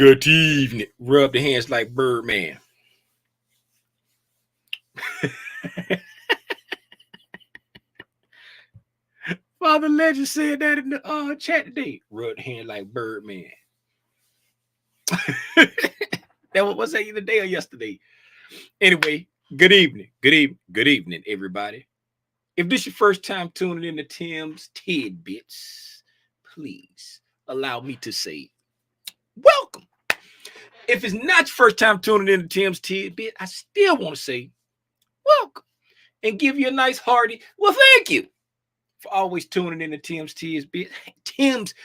Good evening. Rub the hands like Birdman. Father Legend said that in the chat today. Rub the hand like Birdman. That was that the day or yesterday? Anyway, good evening. Good evening. Good evening, everybody. If this is your first time tuning in to Tim's Tidbits, please allow me to say welcome. If it's not your first time tuning in to Tim's Tidbit, I still want to say welcome and give you a nice hearty, well, thank you for always tuning in to Tim's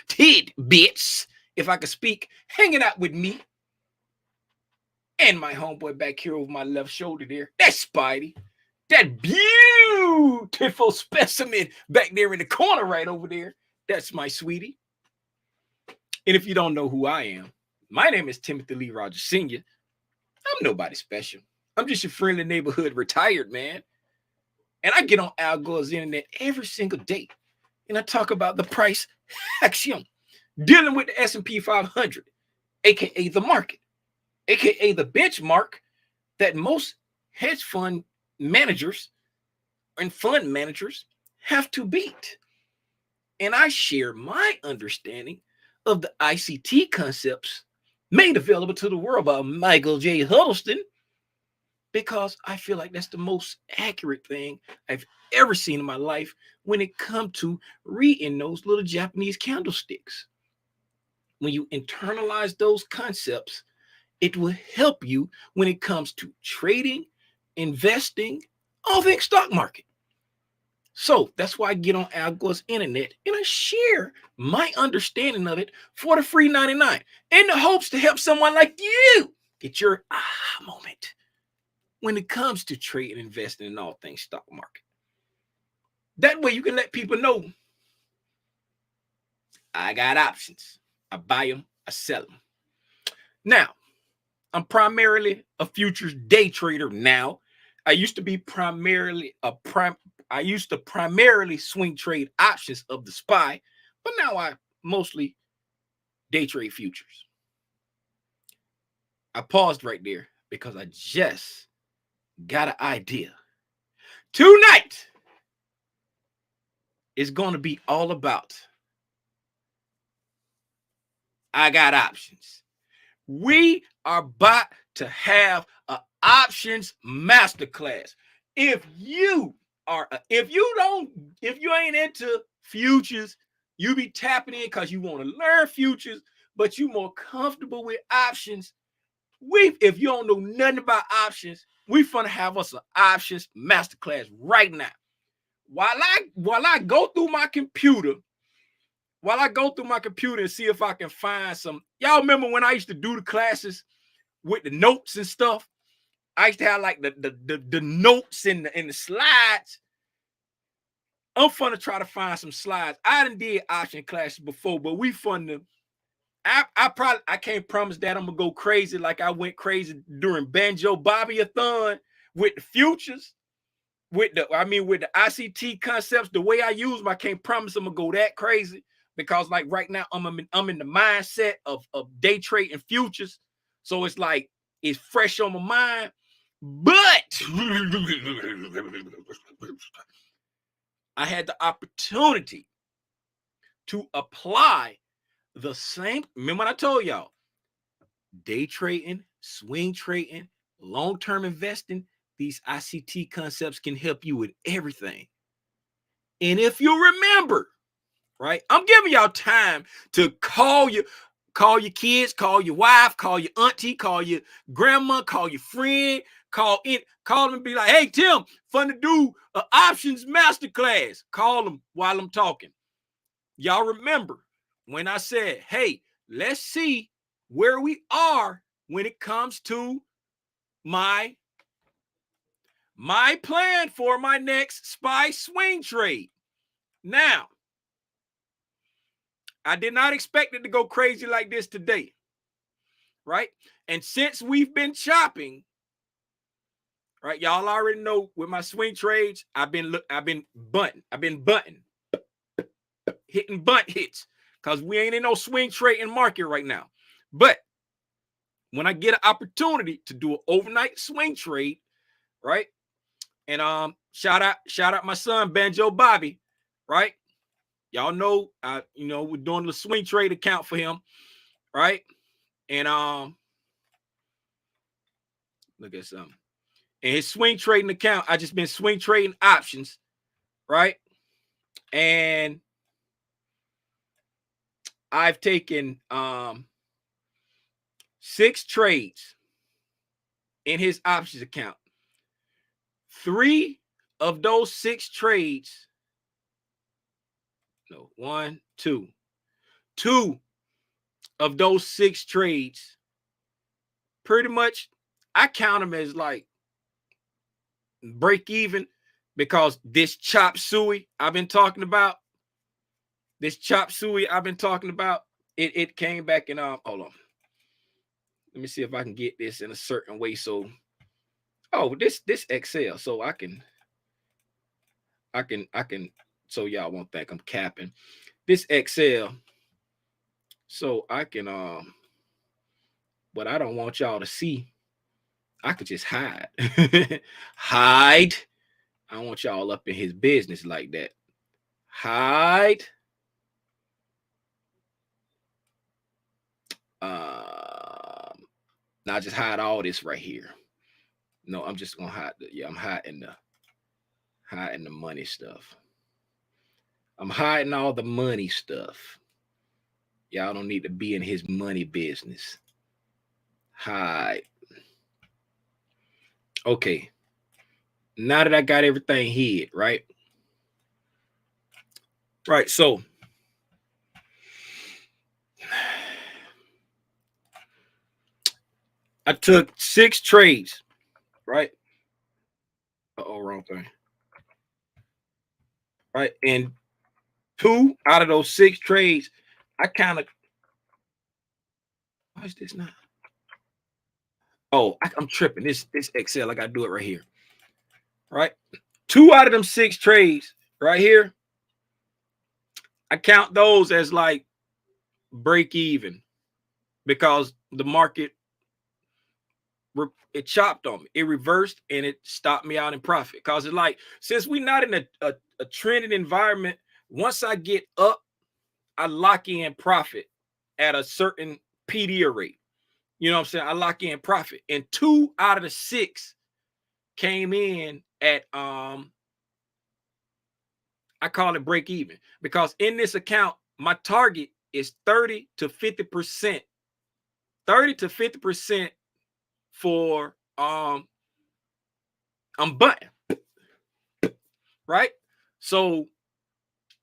Tidbits. If I could speak, hanging out with me and my homeboy back here over my left shoulder there. That's Spidey. That beautiful specimen back there in the corner right over there. That's my sweetie. And if you don't know who I am, my name is Timothy Lee Rogers Sr. I'm nobody special. I'm just your friendly neighborhood retired man. And I get on Al Gore's internet every single day. And I talk about the price action, dealing with the S&P 500, a.k.a. the market, a.k.a. the benchmark that most hedge fund managers and fund managers have to beat. And I share my understanding of the ICT concepts made available to the world by Michael J. Huddleston, because I feel like that's the most accurate thing I've ever seen in my life when it comes to reading those little Japanese candlesticks. When you internalize those concepts, it will help you when it comes to trading, investing, all things stock market. So that's why I get on Al Gore's internet and I share my understanding of it for the free 99 in the hopes to help someone like you get your aha moment when it comes to trading, investing, in all things stock market. That way you can let people know I got options. I buy them, I sell them. Now, I'm primarily a futures day trader now. I used to be primarily swing trade options of the SPY, but now I mostly day trade futures. I paused right there because I just got an idea. Tonight is going to be all about I got options. We are about to have an options masterclass. If you ain't into futures, you be tapping in because you want to learn futures, but you more comfortable with options. If you don't know nothing about options, we finna have us an options masterclass right now. While I go through my computer, and see if I can find some. Y'all remember when I used to do the classes with the notes and stuff? I used to have like the notes in the slides. I'm finna try to find some slides. I done did option classes before, but we finna. I can't promise that I'm gonna go crazy like I went crazy during Banjo Bobby-a-thon with the futures, with the ICT concepts. The way I use them, I can't promise I'm gonna go that crazy because like right now I'm in the mindset of day trading futures, so it's like it's fresh on my mind. But I had the opportunity to apply the same. Remember what I told y'all? Day trading, swing trading, long-term investing, these ICT concepts can help you with everything. And if you remember, right, I'm giving y'all time to call your kids, call your wife, call your auntie, call your grandma, call your friend, call them and be like, hey, Tim, fun to do an options masterclass. Call them while I'm talking. Y'all remember when I said, hey, let's see where we are when it comes to my plan for my next SPY swing trade. Now, I did not expect it to go crazy like this today, right? And since we've been chopping, right, y'all already know with my swing trades, I've been bunting, hitting bunt hits because we ain't in no swing trading market right now. But when I get an opportunity to do an overnight swing trade, right? And shout out my son Banjo Bobby, right? Y'all know we're doing the swing trade account for him, right? And look at something. In his swing trading account, I just been swing trading options, right? And I've taken 6 trades in his options account. 3 of those 6 trades, no, 1, 2. 2 of those 6 trades, pretty much, I count them as like break even, because this chop suey I've been talking about, it came back in hold on. Let me see if I can get this in a certain way. So, this Excel, so I can, so y'all won't think I'm capping. This Excel, so I can, but I don't want y'all to see. I could just hide. Hide. I don't want y'all up in his business like that. Hide. Now just hide all this right here. No, I'm just gonna hide I'm hiding the money stuff. I'm hiding all the money stuff. Y'all don't need to be in his money business. Hide. Okay. Now that I got everything hid, right? Right, so I took 6 trades, right? Wrong thing. Right, and 2 out of those 6 trades, I kind of, why is this not? Oh, I'm tripping. This Excel, I gotta do it right here. Right, 2 out of them 6 trades right here, I count those as like break even, because the market, it chopped on me, it reversed, and it stopped me out in profit. Because it's like, since we're not in a trending environment, once I get up, I lock in profit at a certain PDub rate. You know what I'm saying? I lock in profit, and 2 out of the 6 came in at I call it break even, because in this account, my target is 30 to 50%. 30 to 50% for I'm button, right? So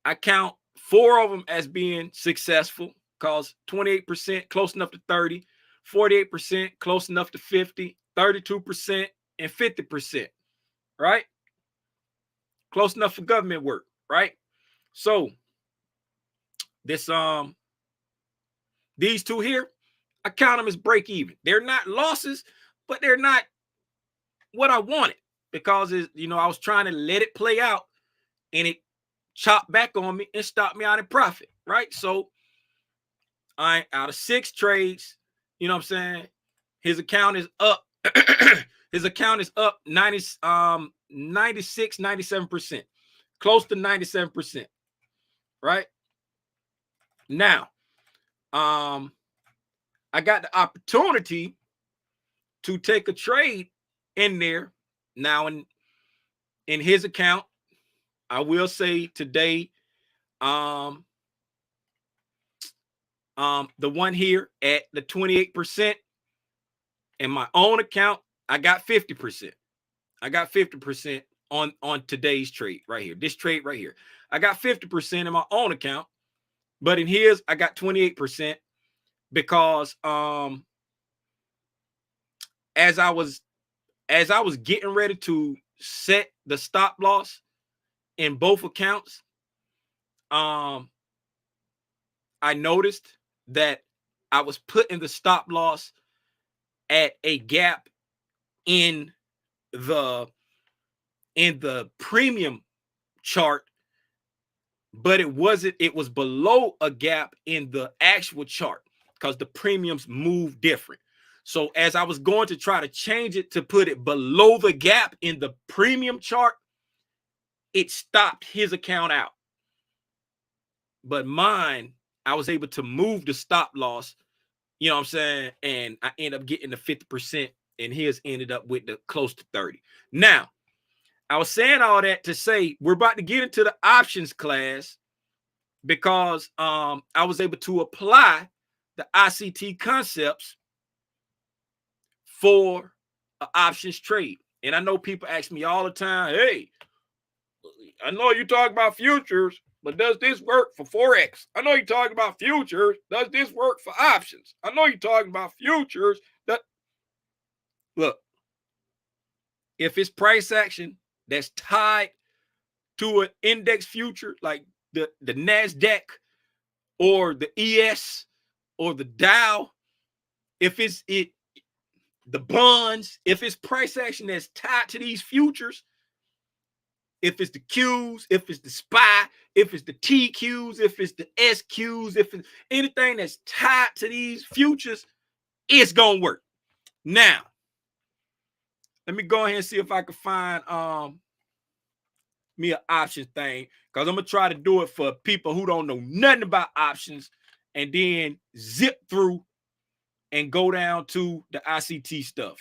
I count 4 of them as being successful, because 28% close enough to 30, 48% close enough to 50, 32%, and 50%, right? Close enough for government work, right? So this these 2 here, I count them as break even. They're not losses, but they're not what I wanted, because I was trying to let it play out, and it chopped back on me and stopped me out in profit, right? So I out of 6 trades, you know what I'm saying? His account is up. His account is up 96, 97%, close to 97%, right? Now, I got the opportunity to take a trade in there. Now, in his account, I will say today, the one here at the 28%, in my own account, I got 50%. I got 50% on today's trade right here. This trade right here, I got 50% in my own account, but in his, I got 28%, because as I was getting ready to set the stop loss in both accounts, I noticed that I was putting the stop loss at a gap in the premium chart, but it was below a gap in the actual chart, because the premiums move different. So as I was going to try to change it to put it below the gap in the premium chart, it stopped his account out. But mine, I was able to move the stop loss, you know what I'm saying? And I end up getting the 50%, and his ended up with the close to 30. Now, I was saying all that to say we're about to get into the options class because I was able to apply the ICT concepts for an options trade. And I know people ask me all the time, hey, I know you talk about futures, but does this work for Forex? I know you're talking about futures. Does this work for options? I know you're talking about futures. Look, if it's price action that's tied to an index future like the NASDAQ or the ES or the Dow, if it's the bonds, if it's price action that's tied to these futures, if it's the Qs, if it's the SPY, if it's the TQs, if it's the SQs, if it's anything that's tied to these futures, it's gonna work. Now, let me go ahead and see if I can find me an option thing, because I'm gonna try to do it for people who don't know nothing about options, and then zip through and go down to the ICT stuff.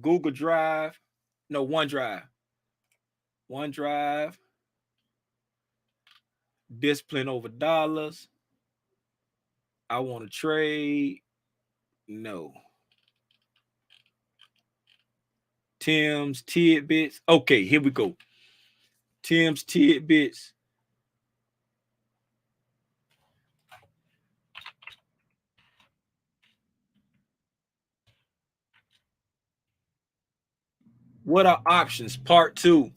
Google Drive, no, OneDrive. Discipline over dollars. I want to trade. No. Tim's Tidbits. Okay, here we go. Tim's Tidbits. What are options? Part 2.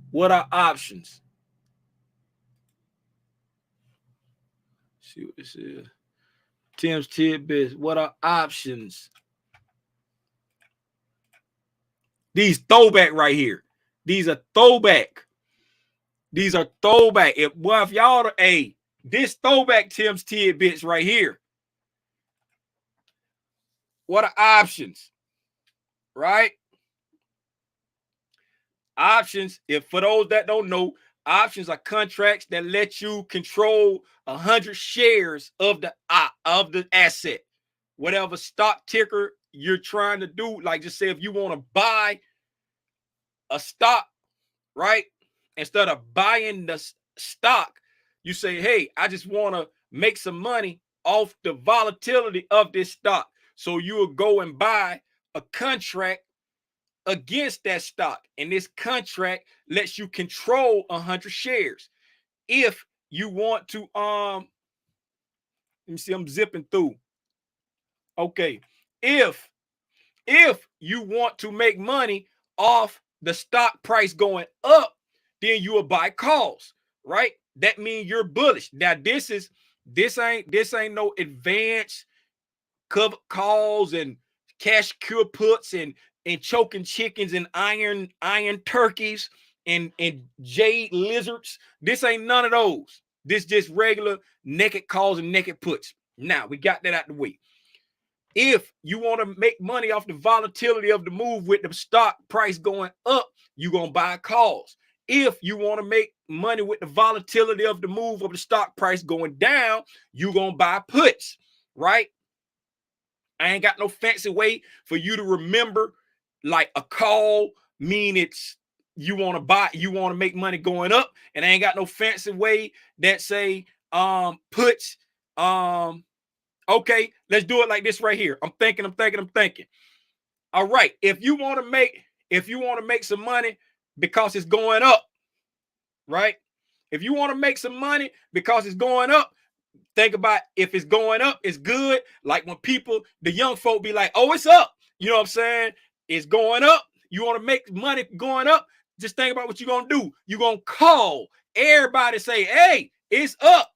What are options? Let's see what this is. Tim's Tidbits. What are options? These throwback right here. These are throwback. These are throwback. If y'all, hey, this throwback Tim's Tidbits right here. What are options? Right? Options, if for those that don't know, options are contracts that let you control 100 shares of the asset, whatever stock ticker you're trying to do. Like, just say if you want to buy a stock, right? Instead of buying the stock, you say, hey, I just want to make some money off the volatility of this stock. So you will go and buy a contract against that stock, and this contract lets you control 100 shares. If you want to let me see, I'm zipping through. Okay, if you want to make money off the stock price going up, then you will buy calls, right? That means you're bullish. Now this ain't no advanced cover calls and cash cure puts and choking chickens and iron turkeys and jade lizards. This ain't none of those. This just regular naked calls and naked puts. Now we got that out the way. If you want to make money off the volatility of the move with the stock price going up, you're going to buy calls. If you want to make money with the volatility of the move of the stock price going down, you're going to buy puts, right? I ain't got no fancy way for you to remember, like a call mean it's you want to buy, you want to make money going up, and I ain't got no fancy way that say puts. Okay, let's do it like this right here. I'm thinking. All right, if you want to make some money because it's going up, right? If you want to make some money because it's going up, think about if it's going up, it's good. Like when people, the young folk be like, oh, it's up. You know what I'm saying? It's going up. You want to make money going up? Just think about what you're going to do. You're going to call everybody, say, hey, it's up.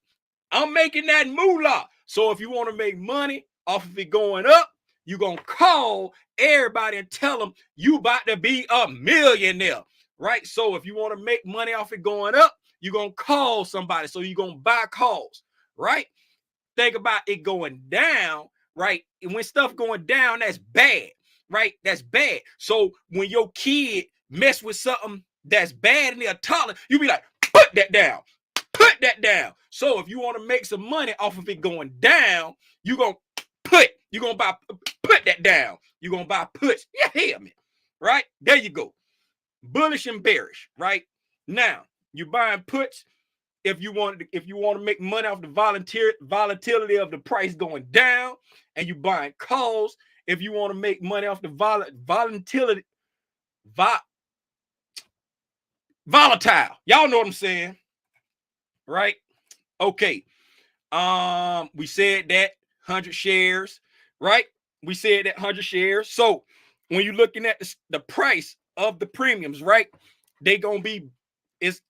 I'm making that moolah. So if you want to make money off of it going up, you're going to call everybody and tell them you about to be a millionaire, right? So if you want to make money off it going up, you're going to call somebody. So you're going to buy calls, right? think about it going down, right? And when stuff going down, that's bad, right? That's bad. So when your kid mess with something that's bad and they're toddler, you be like, put that down. Put that down. So if you want to make some money off of it going down, you're going to put that down. You're going to buy puts. Yeah, hear me. Right? There you go. Bullish and bearish, right? Now, you're buying puts if you want to make money off the volatility of the price going down, and you're buying calls if you want to make money off the volatility volatile. Y'all know what I'm saying, right? Okay. We said that 100 shares, right? We said that 100 shares. So when you're looking at the price of the premiums, right, they gonna be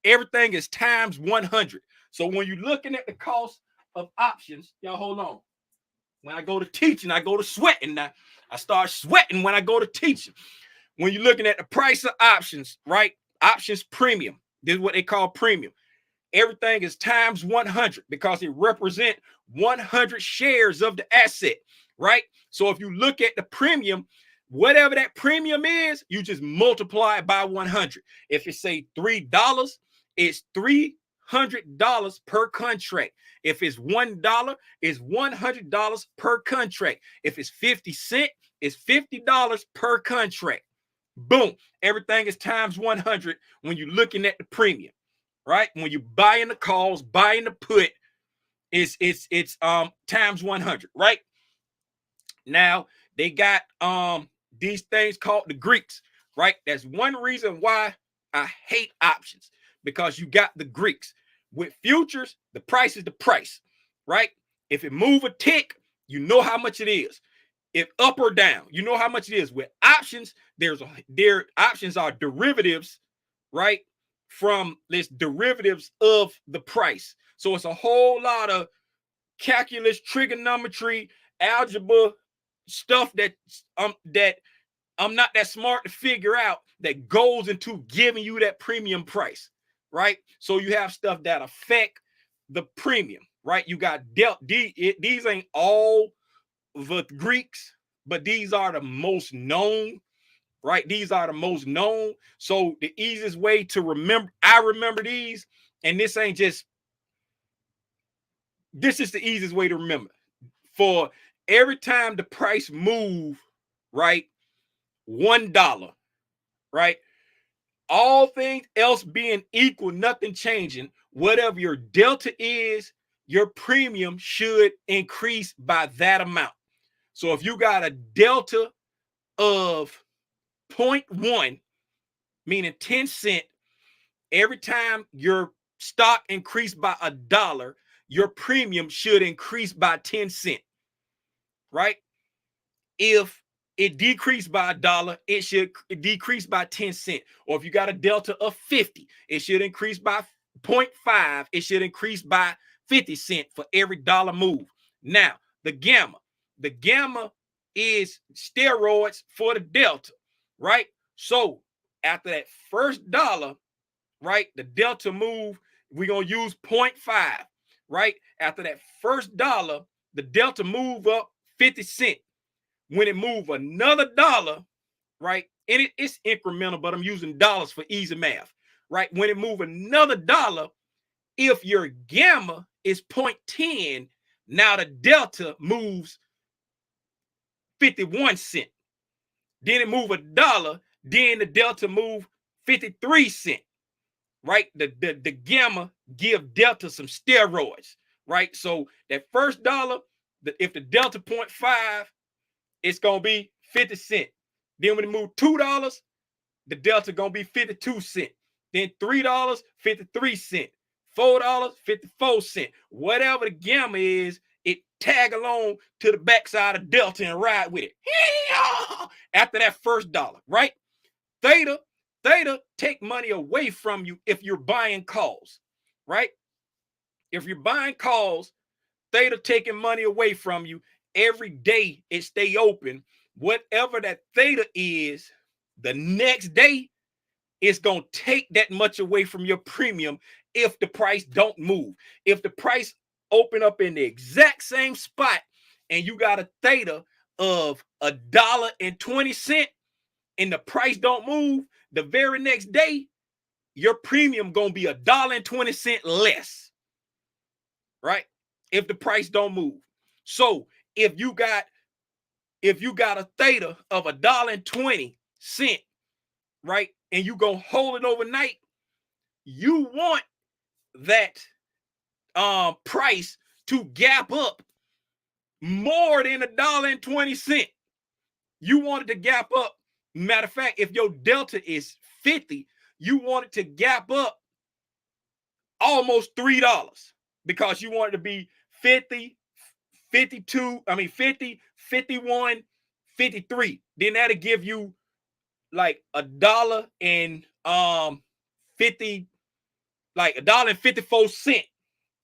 everything is times 100. So when you're looking at the cost of options, y'all hold on. When I go to teaching, I go to sweating. Now I start sweating when I go to teaching. When you're looking at the price of options, right? Options premium. This is what they call premium. Everything is times 100 because it represents 100 shares of the asset, right? So if you look at the premium, whatever that premium is, you just multiply it by 100. If it say $3, it's $300 per contract. If it's $1, it's $100 per contract. If it's 50 cents, it's $50 per contract. Boom. Everything is times 100 when you're looking at the premium. Right? When you're buying the calls, buying the put, it's times 100, right? Now they got these things called the Greeks, right? That's one reason why I hate options, because you got the Greeks. With futures, the price is the price, right? If it move a tick, you know how much it is. If up or down, you know how much it is. With options, their options are derivatives, right? From this derivatives of the price. So it's a whole lot of calculus, trigonometry, algebra stuff that I'm not that smart to figure out that goes into giving you that premium price, right? So you have stuff that affect the premium, right? You got these ain't all the Greeks, but these are the most known, right? These are the most known. So the easiest way to remember, I remember these, and this is the easiest way to remember. For every time the price move, right, $1, right? All things else being equal, nothing changing, whatever your delta is, your premium should increase by that amount. So if you got a delta of 0.1, meaning 10 cents, every time your stock increased by $1, your premium should increase by 10 cents, right? If it decreased by $1, it should decrease by 10 cents. Or if you got a delta of 50, it should increase by 0.5. It should increase by 50 cents for every dollar move. Now, the gamma is steroids for the delta, right? So after that first dollar, right, the delta move, we're going to use 0.5, right? After that first dollar, the delta move up 50 cents. When it move another dollar, right, and it's incremental, but I'm using dollars for easy math, right? When it move another dollar, if your gamma is 0.10, now the delta moves 51 cents. Then it move $1, then the delta move 53 cents, right? The gamma give delta some steroids, right? So that first dollar, if the delta 0.5, it's gonna be 50 cents. Then when it move $2, the delta gonna be 52 cents. Then $3, 53 cents. $4, 54 cents. Whatever the gamma is, it tag along to the backside of delta and ride with it. After that first dollar, right? Theta take money away from you if you're buying calls, right? If you're buying calls, theta taking money away from you. Every day it stay open. Whatever that theta is, the next day it's going to take that much away from your premium if the price don't move. If the price open up in the exact same spot and you got a theta of $1.20 and the price don't move, the very next day, your premium gonna be $1.20 less, right? If the price don't move. So if you got a theta of $1.20, right, and you gonna hold it overnight, you want that price to gap up more than $1.20. You want it to gap up. Matter of fact, if your delta is 50, you want it to gap up almost $3 because you want it to be 50, 52, 50, 51, 53. Then that'll give you like $1.50, like $1.54.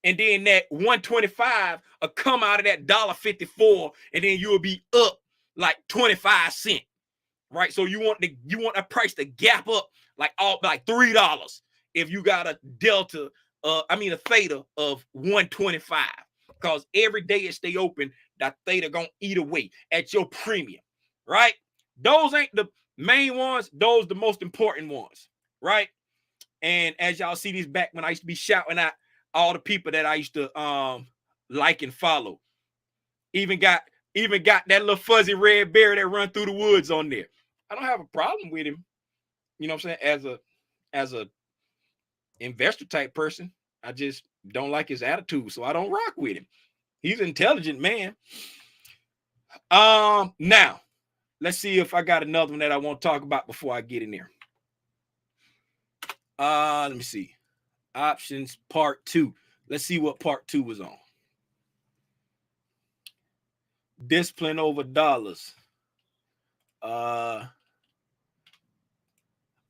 And then that 125 will come out of that $1.54, and then you'll be up like 25 cents. Right? So you want a price to gap up like $3 if you got a delta, a theta of 125. Because every day it stay open, that theta gonna eat away at your premium, right? Those ain't the main ones, those the most important ones, right? And as y'all see these back when I used to be shouting out all the people that I used to like and follow. Even got that little fuzzy red bear that run through the woods on there. I don't have a problem with him. You know what I'm saying? As a investor type person, I just don't like his attitude, so I don't rock with him. He's an intelligent man. Now let's see if I got another one that I want to talk about before I get in there. Let me see. Options part 2. Let's see what part 2 was on. Discipline over dollars.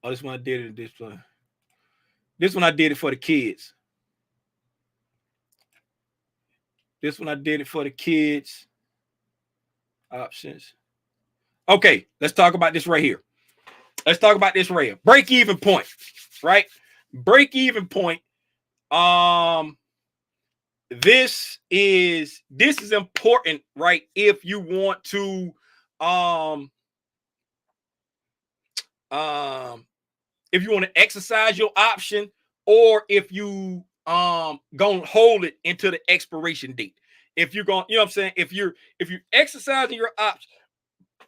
This one I did it in discipline. This one I did it for the kids. This one I did it for the kids. Options. Okay, let's talk about this right here. Break even point, right? Break even point. This is important, right? If you want to if you want to exercise your option, or if you gonna hold it into the expiration date. If you're going, you know what I'm saying? If you're exercising your option,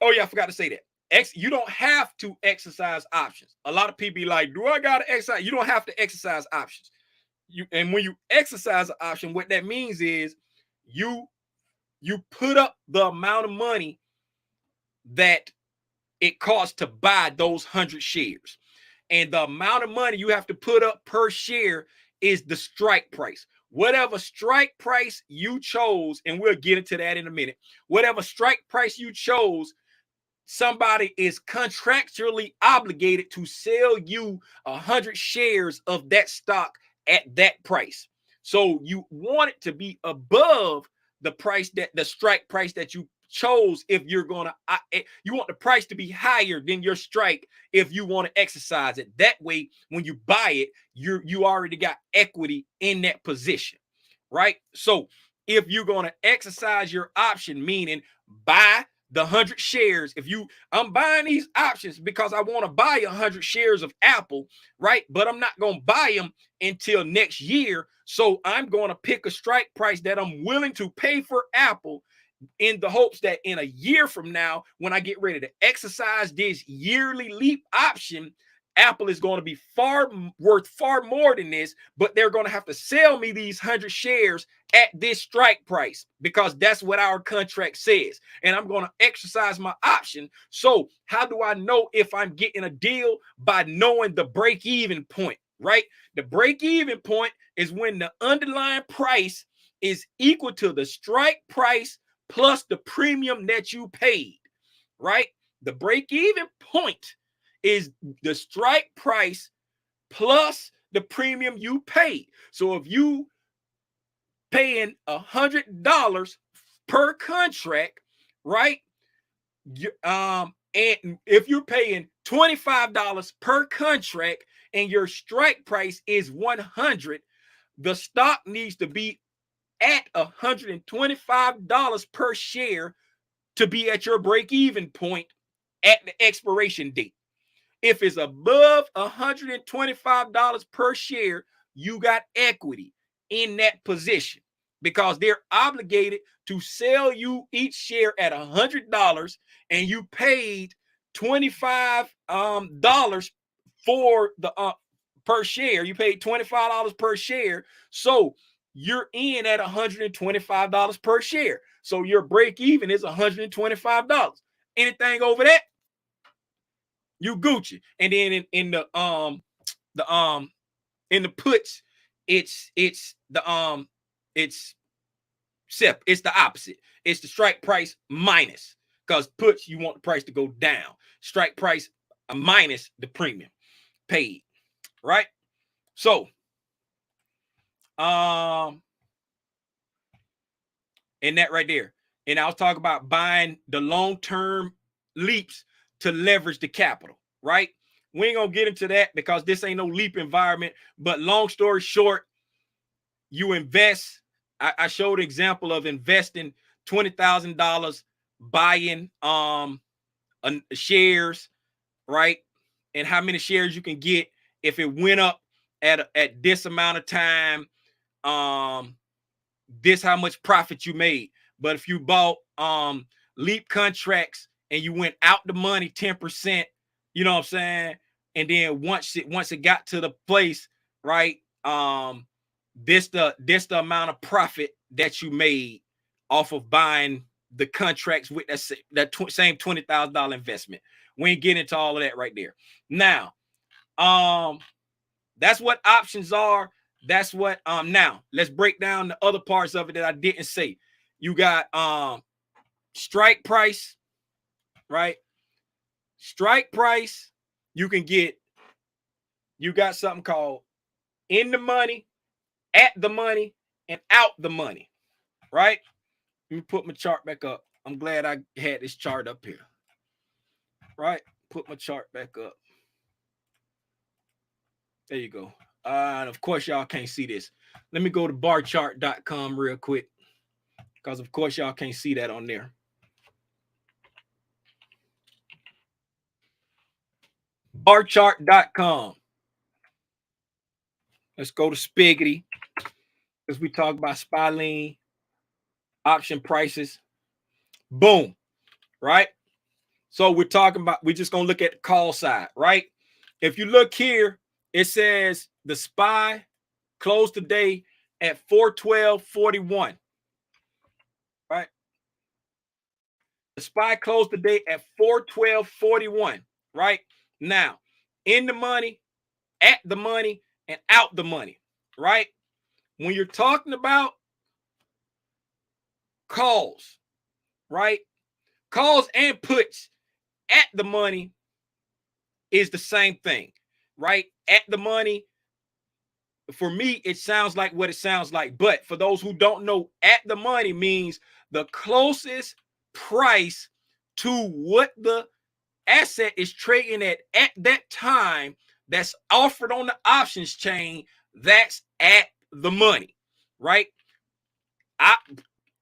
oh yeah, I forgot to say that. You don't have to exercise options. A lot of people be like, do I gotta exercise? You don't have to exercise options. And when you exercise an option, what that means is you put up the amount of money that it costs to buy those 100 shares. And the amount of money you have to put up per share is the strike price. Whatever strike price you chose, and we'll get into that in a minute, whatever strike price you chose, somebody is contractually obligated to sell you 100 shares of that stock at that price. So you want it to be above the price, that the strike price that you chose. If you're gonna, you want the price to be higher than your strike if you want to exercise it. That way, when you buy it, you already got equity in that position, right? So if you're gonna exercise your option, meaning buy the 100 shares, I'm buying these options because I want to buy 100 shares of Apple, right? But I'm not going to buy them until next year. So I'm going to pick a strike price that I'm willing to pay for Apple, in the hopes that in a year from now, when I get ready to exercise this yearly leap option, Apple is going to be worth far more than this, but they're going to have to sell me these 100 shares at this strike price because that's what our contract says. And I'm going to exercise my option. So how do I know if I'm getting a deal? By knowing the break-even point, right? The break-even point is when the underlying price is equal to the strike price plus the premium that you paid, right? The break-even point is the strike price plus the premium you paid. So if you paying $100 per contract, right? And if you're paying $25 per contract and your strike price is 100, the stock needs to be at $125 per share to be at your break-even point at the expiration date. If it's above $125 per share, you got equity in that position because they're obligated to sell you each share at $100, and you paid $25 for the per share. You paid $25 per share, so you're in at $125 per share. So your break even is $125. Anything over that, you Gucci. And then in the puts, it's the opposite. It's the strike price minus, because puts, you want the price to go down. Strike price minus the premium paid, right? So and that right there. And I was talking about buying the long-term leaps to leverage the capital, right? We ain't gonna get into that because this ain't no leap environment. But long story short, you invest. I showed an example of investing $20,000 buying shares, right? And how many shares you can get if it went up at this amount of time. This how much profit you made. But if you bought leap contracts and you went out the money 10%, you know what I'm saying? And then once it got to the place, right? This the amount of profit that you made off of buying the contracts with that same $20,000 investment. We ain't getting into all of that right there. Now, that's what options are. That's what now let's break down the other parts of it that I didn't say. You got strike price, right? Strike price, you got something called in the money, at the money, and out the money, right? Let me put my chart back up. I'm glad I had this chart up here, right? Put my chart back up. There you go. And of course, y'all can't see this. Let me go to barchart.com real quick, because of course y'all can't see that on there. Barchart.com. Let's go to Spiggity, because we talk about Spalene option prices. Boom. Right? So we're just going to look at the call side, right? If you look here, it says the SPY closed today at 412.41. Right? The SPY closed today at 412.41. Right? Now, in the money, at the money, and out the money. Right? When you're talking about calls, right? Calls and puts at the money is the same thing, right? At the money, for me, it sounds like what it sounds like. But for those who don't know, at the money means the closest price to what the asset is trading at that time that's offered on the options chain. That's at the money, right? I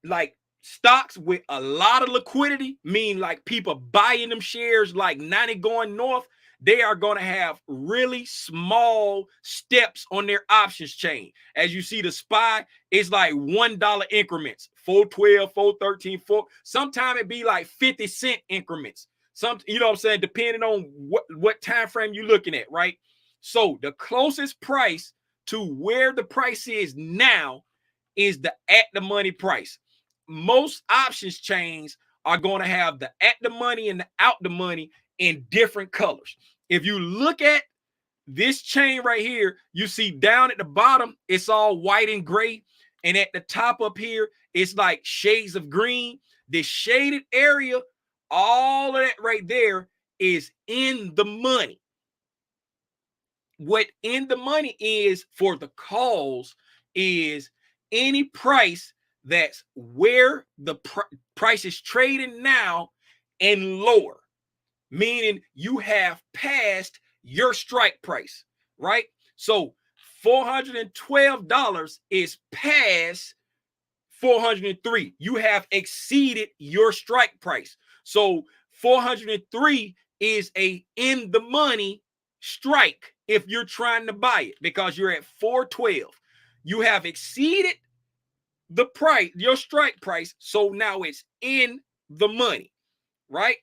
like stocks with a lot of liquidity, mean like people buying them shares like 90 going north. They are going to have really small steps on their options chain. As you see, the SPY is like $1 increments, 412, 413, 4. Sometimes it be like 50-cent increments. You know what I'm saying? Depending on what time frame you're looking at, right? So the closest price to where the price is now is the at the money price. Most options chains are going to have the at the money and the out the money in different colors. If you look at this chain right here, you see down at the bottom, it's all white and gray. And at the top up here, it's like shades of green. This shaded area, all of that right there is in the money. What in the money is for the calls is any price that's where the price is trading now and lower, meaning you have passed your strike price, right? So $412 is past 403. You have exceeded your strike price. So 403 is a in the money strike if you're trying to buy it, because you're at 412. You have exceeded the price, your strike price. So now it's in the money, right?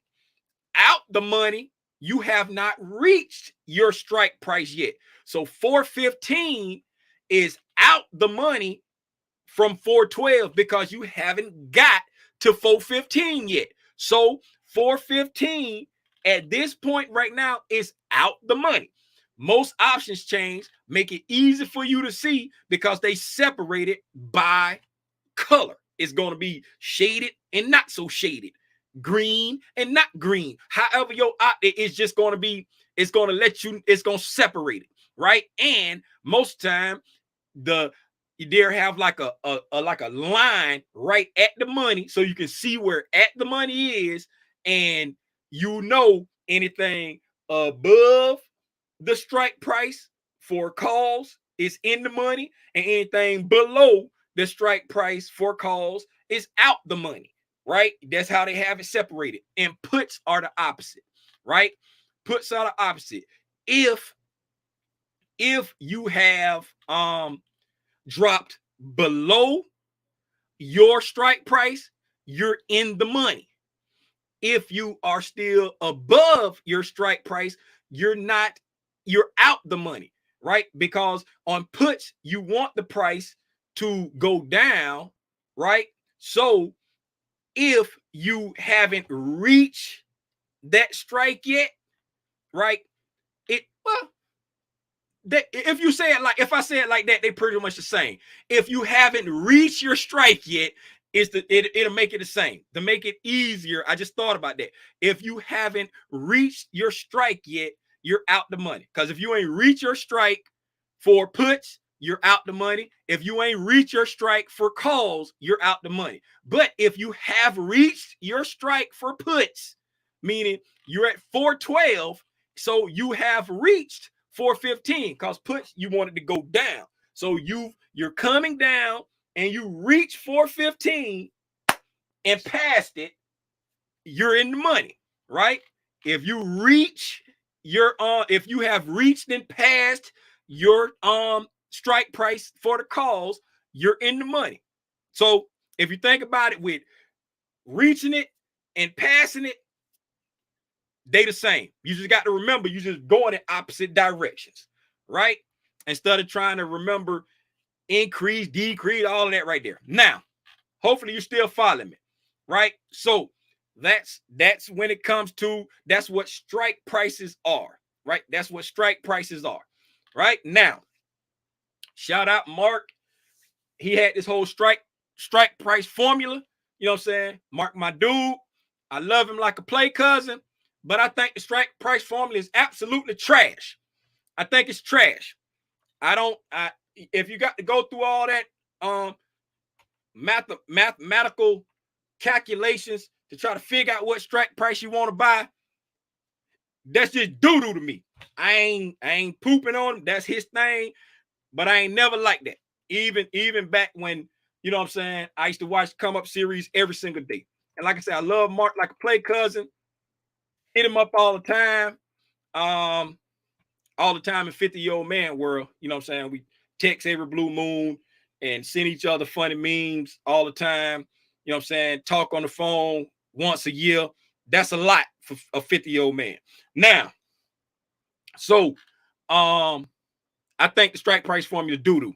Out the money, you have not reached your strike price yet. So 415 is out the money from 412 because you haven't got to 415 yet. So 415 at this point right now is out the money. Most options change make it easy for you to see because they separate it by color. It's going to be shaded and not so shaded, green and not green. However your optic is just going to be, it's going to let you, it's going to separate it, right? And most time there have like a line right at the money, so you can see where at the money is, and you know anything above the strike price for calls is in the money, and anything below the strike price for calls is out the money, right? That's how they have it separated. And puts are the opposite, right? Puts are the opposite. If you have dropped below your strike price, you're in the money. If you are still above your strike price, you're not, you're out the money, right? Because on puts, you want the price to go down, right? So if you haven't reached that strike yet, right? It, well, if you say it like, if I say it like that, they pretty much the same. If you haven't reached your strike yet, it'll make it the same. To make it easier, I just thought about that. If you haven't reached your strike yet, you're out the money. Because if you ain't reached your strike for puts, you're out the money. If you ain't reached your strike for calls, you're out the money. But if you have reached your strike for puts, meaning you're at 412, so you have reached 415, because puts you wanted to go down. So you're coming down and you reach 415 and past it, you're in the money, right? If you reach your if you have reached and passed your strike price for the calls, you're in the money. So if you think about it, with reaching it and passing it, they the same. You just got to remember, you just going in opposite directions, right? Instead of trying to remember increase, decrease, all of that right there. Now, hopefully you're still following me, right? So that's when it comes to, that's what strike prices are, right? That's what strike prices are, right? Now, shout out Mark. He had this whole strike price formula. You know what I'm saying? Mark, my dude. I love him like a play cousin, but I think the strike price formula is absolutely trash. I think it's trash. If you got to go through all that mathematical calculations to try to figure out what strike price you want to buy, that's just doo-doo to me. I ain't pooping on him. That's his thing, but I ain't never like that. Even back when, you know what I'm saying, I used to watch Come Up series every single day. And like I said, I love Mark like a play cousin. Hit him up all the time. All the time in 50-year-old man world. You know what I'm saying? We text every blue moon and send each other funny memes all the time. You know what I'm saying? Talk on the phone once a year. That's a lot for a 50-year-old man. Now, so I think the strike price formula doo-doo.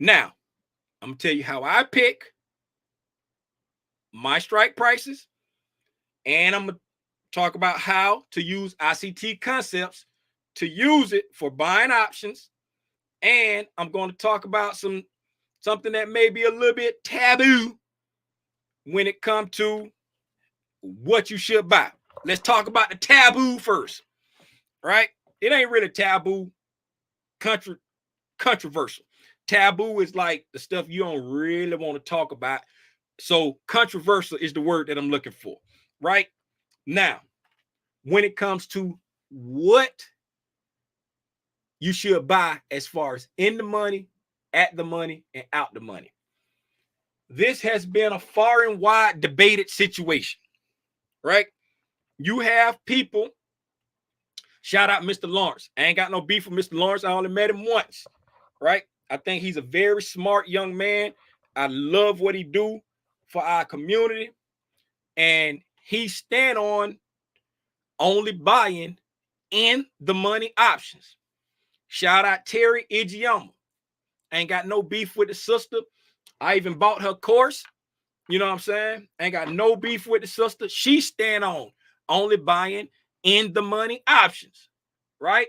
Now, I'm gonna tell you how I pick my strike prices, and I'm gonna talk about how to use ICT concepts to use it for buying options. And I'm going to talk about something that may be a little bit taboo when it comes to what you should buy. Let's talk about the taboo first, right? It ain't really taboo, controversial. Taboo is like the stuff you don't really want to talk about. So controversial is the word that I'm looking for, right? Now, when it comes to what you should buy as far as in the money, at the money, and out the money. this has been a far and wide debated situation, right? You have people, shout out Mr. Lawrence. I ain't got no beef with Mr. Lawrence. I only met him once, right? I think he's a very smart young man. I love what he do for our community. And he stand on only buying in the money options. Shout out Terry Ijiyama. Ain't got no beef with the sister. I even bought her course. You know what I'm saying? Ain't got no beef with the sister. She stand on only buying in the money options, right?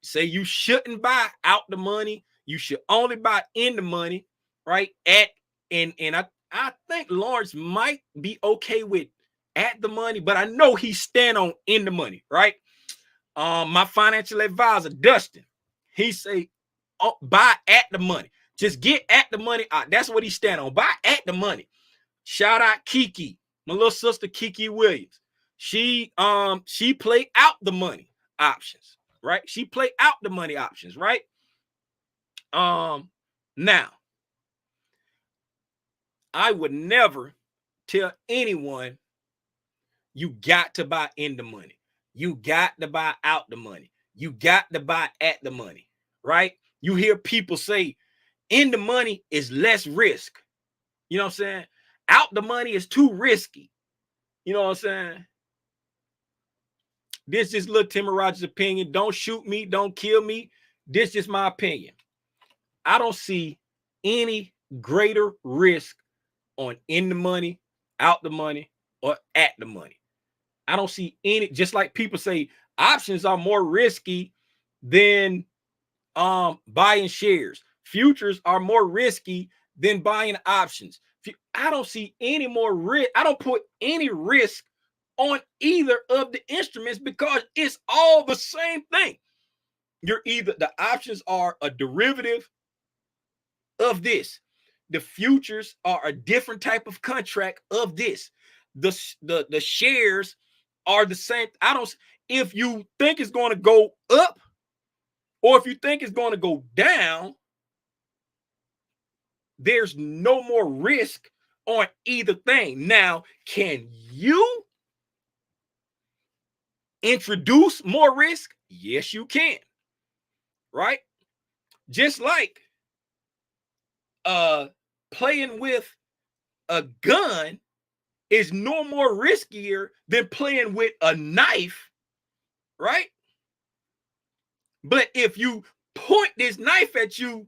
Say you shouldn't buy out the money. You should only buy in the money, right? And I think Lawrence might be okay with at the money, but I know he stand on in the money, right? My financial advisor, Dustin, he say, oh, buy at the money. Just get at the money. That's what he stand on. Buy at the money. Shout out Kiki, my little sister Kiki Williams. She play out the money options, right? She play out the money options, right? Now, I would never tell anyone you got to buy in the money. You got to buy out the money. You got to buy at the money, right? You hear people say in the money is less risk. You know what I'm saying? Out the money is too risky. You know what I'm saying? This is little Timmy Rogers' opinion. Don't shoot me. Don't kill me. This is my opinion. I don't see any greater risk on in the money, out the money, or at the money. I don't see any, just like people say options are more risky than buying shares. Futures are more risky than buying options. I don't see any more risk. I don't put any risk on either of the instruments because it's all the same thing. You're either, the options are a derivative of this. The futures are a different type of contract of this. The shares are the same. If you think it's going to go up or if you think it's going to go down, there's no more risk on either thing. Now, can you introduce more risk? Yes, you can. Right? Just like playing with a gun is no more riskier than playing with a knife, right? But if you point this knife at you,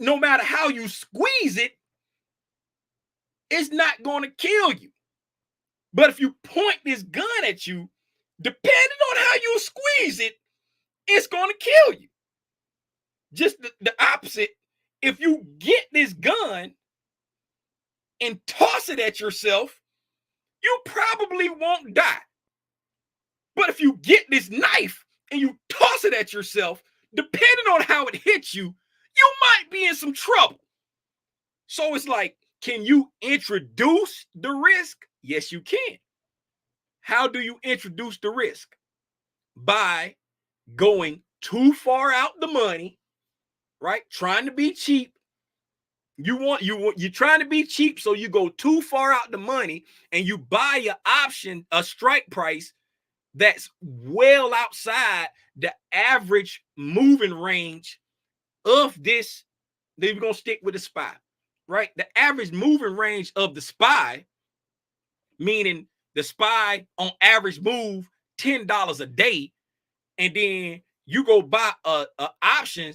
no matter how you squeeze it, it's not going to kill you. But if you point this gun at you, depending on how you squeeze it, it's going to kill you. Just the opposite. If you get this gun and toss it at yourself, you probably won't die. But if you get this knife and you toss it at yourself, depending on how it hits you, you might be in some trouble. So it's like, can you introduce the risk? Yes, you can. How do you introduce the risk? By going too far out the money, right? Trying to be cheap. You're trying to be cheap, so you go too far out the money and you buy your option, a strike price that's well outside the average moving range of this. Then we're gonna stick with the SPY, right? The average moving range of the SPY, meaning the SPY on average move $10 a day, and then you go buy a option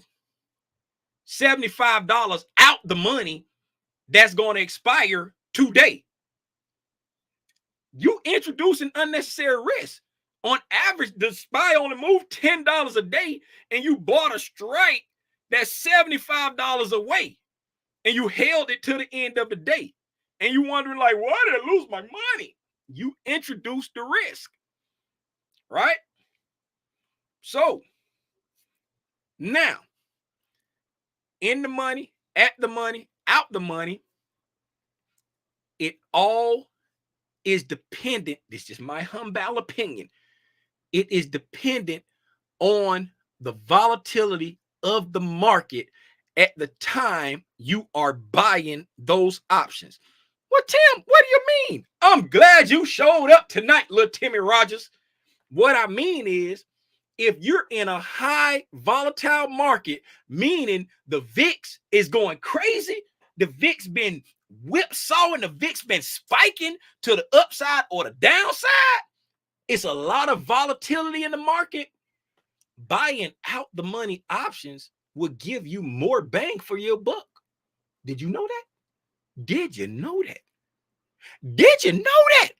$75 out the money that's going to expire today. You introducing unnecessary risk. On average, the SPY only moved $10 a day, and you bought a strike that's $75 away, and you held it to the end of the day. And you wondering, like, why did I lose my money? You introduced the risk, right? So now, in the money, at the money, out the money, it all is dependent. This is my humble opinion. It is dependent on the volatility of the market at the time you are buying those options. Well, Tim, what do you mean? I'm glad you showed up tonight, little Timmy Rogers. What I mean is, if you're in a high volatile market, meaning the VIX is going crazy, the VIX been whipsawing, the VIX been spiking to the upside or the downside, it's a lot of volatility in the market. Buying out the money options will give you more bang for your buck. Did you know that? Did you know that? Did you know that?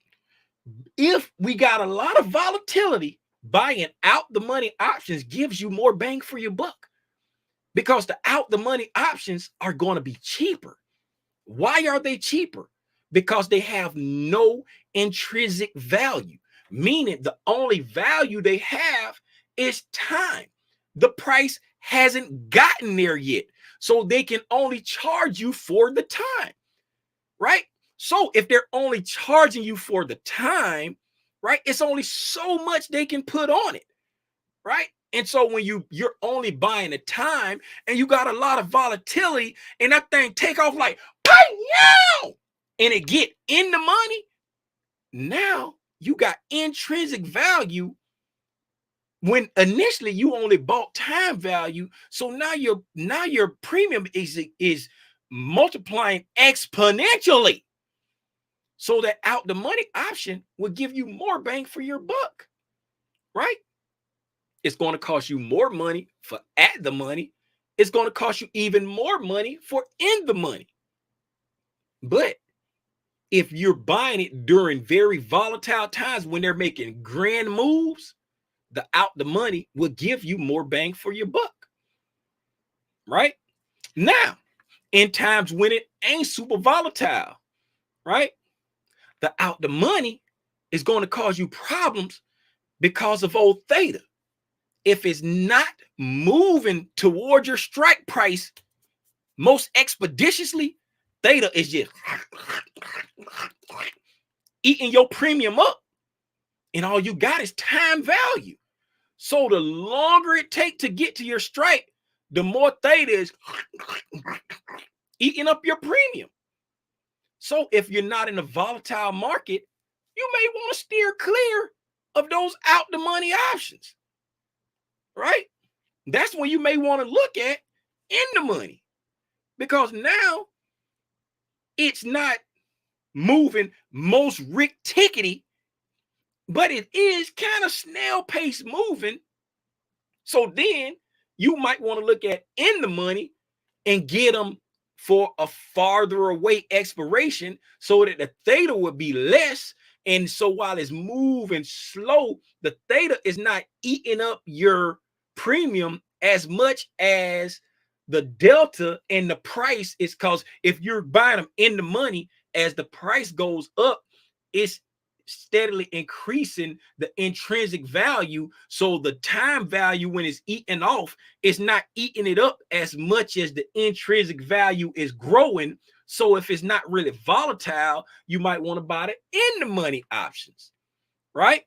If we got a lot of volatility, buying out the money options gives you more bang for your buck, because the out the money options are going to be cheaper. Why are they cheaper? Because they have no intrinsic value, meaning the only value they have is time. The price hasn't gotten there yet, so they can only charge you for the time, right? So if they're only charging you for the time, right, it's only so much they can put on it, right? And so when you're only buying the time and you got a lot of volatility and that thing take off like, and it get in the money, now you got intrinsic value when initially you only bought time value. So now your premium is multiplying exponentially. So that out the money option will give you more bang for your buck, right? It's going to cost you more money for at the money. It's going to cost you even more money for in the money. But if you're buying it during very volatile times when they're making grand moves, the out the money will give you more bang for your buck, right? Now, in times when it ain't super volatile, right? The out the money is going to cause you problems because of old theta. If it's not moving toward your strike price most expeditiously, theta is just eating your premium up, and all you got is time value. So the longer it takes to get to your strike, the more theta is eating up your premium. So if you're not in a volatile market, you may want to steer clear of those out the money options, right? That's when you may want to look at in the money, because now it's not moving most Rick tickety, but it is kind of snail pace moving. So then you might want to look at in the money and get them for a farther away expiration so that the theta would be less. And so while it's moving slow, the theta is not eating up your premium as much as the delta and the price is, because if you're buying them in the money, as the price goes up, it's steadily increasing the intrinsic value. So the time value, when it's eating off, it's not eating it up as much as the intrinsic value is growing. So if it's not really volatile, you might want to buy the in the money options, right?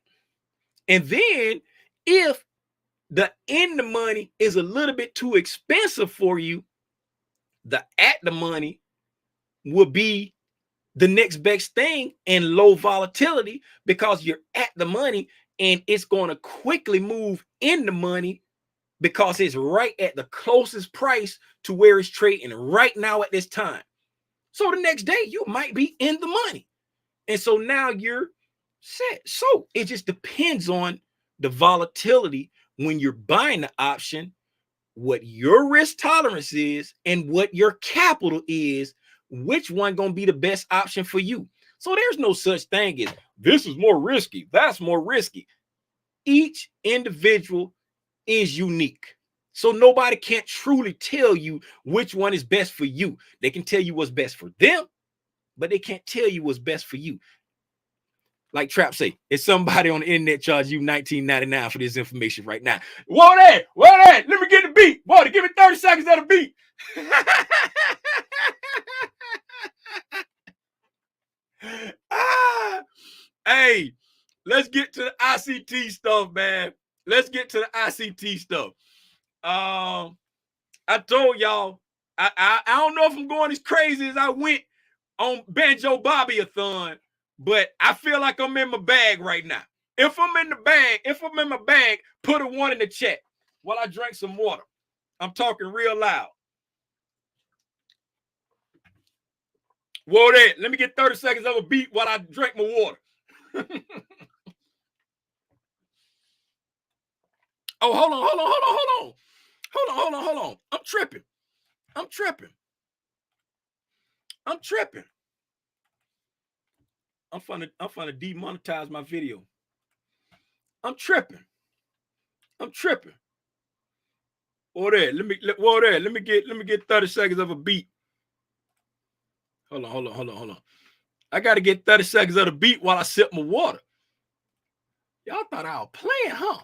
And then if the in the money is a little bit too expensive for you, the at the money will be the next best thing and low volatility, because you're at the money and it's going to quickly move in the money because it's right at the closest price to where it's trading right now at this time. So the next day you might be in the money. And so now you're set. So it just depends on the volatility when you're buying the option, what your risk tolerance is and what your capital is, which one going to be the best option for you. So there's no such thing as this is more risky, that's more risky. Each individual is unique. So nobody can't truly tell you which one is best for you. They can tell you what's best for them, but they can't tell you what's best for you. Like Trap say, if somebody on the internet charge you $19.99 for this information right now, what that? Let me get the beat. Boy, give me 30 seconds of the beat. Hey, let's get to the ICT stuff, man. Let's get to the ICT stuff. I told y'all I don't know if I'm going as crazy as I went on Banjo Bobby-a-thon, but I feel like I'm in my bag right now. If I'm in my bag, put a 1 in the chat while I drink some water. I'm talking real loud. Whoa there. Let me get 30 seconds of a beat while I drink my water. Oh, hold on. I'm tripping. I'm finna demonetize my video. I'm tripping. Whoa there. Let me get 30 seconds of a beat. Hold on. I gotta get 30 seconds of the beat while I sip my water. Y'all thought I was playing, huh?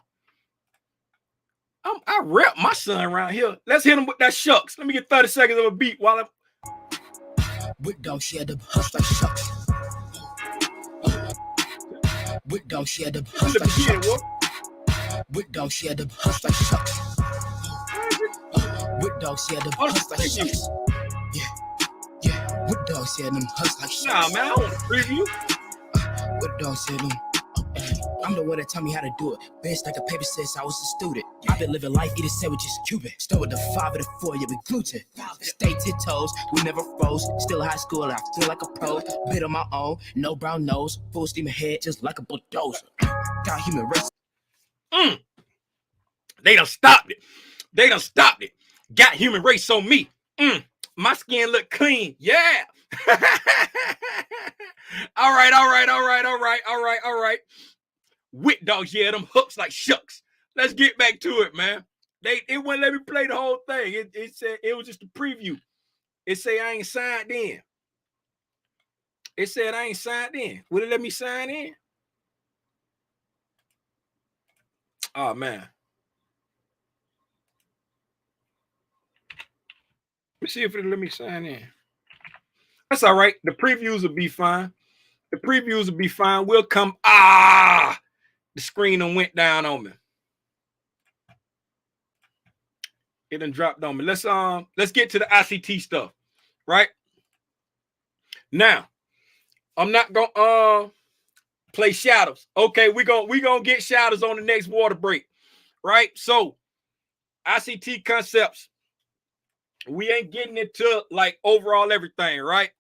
I rep my son around here. Let's hit him with that shucks. Let me get 30 seconds of a beat while I'm. With dog, she had the hush like shucks. With dog, she had the hush like shucks. With dog, she had the hush like shucks. With dog, she had the hush like shucks. Yeah. With dog, she had them hush like shucks. Nah, man, I want to preview. With dog, she had them. I'm the one that taught me how to do it. Been stack of paper since I was a student. I've been living life eating sandwiches, Cuban. Start with the 5 and the 4, yeah, we gluten. Stay 10 toes, we never froze. Still high school, I feel like a pro. Bit on my own, no brown nose. Full steam ahead, just like a bulldozer. Got human race. They done stopped it. Got human race on me. My skin look clean. Yeah. All right. Wit dogs, yeah, them hooks like shucks. Let's get back to it, man. It wouldn't let me play the whole thing. It said it was just a preview. It say I ain't signed in. It said I ain't signed in. Would it let me sign in? Oh man. Let me see if it'll let me sign in. That's all right. The previews will be fine. We'll come. The screen done went down on me. It done dropped on me. Let's get to the ICT stuff. Right? Now, I'm not gonna play shadows. Okay, we gonna get shadows on the next water break. Right? So ICT concepts. We ain't getting into like overall everything, right?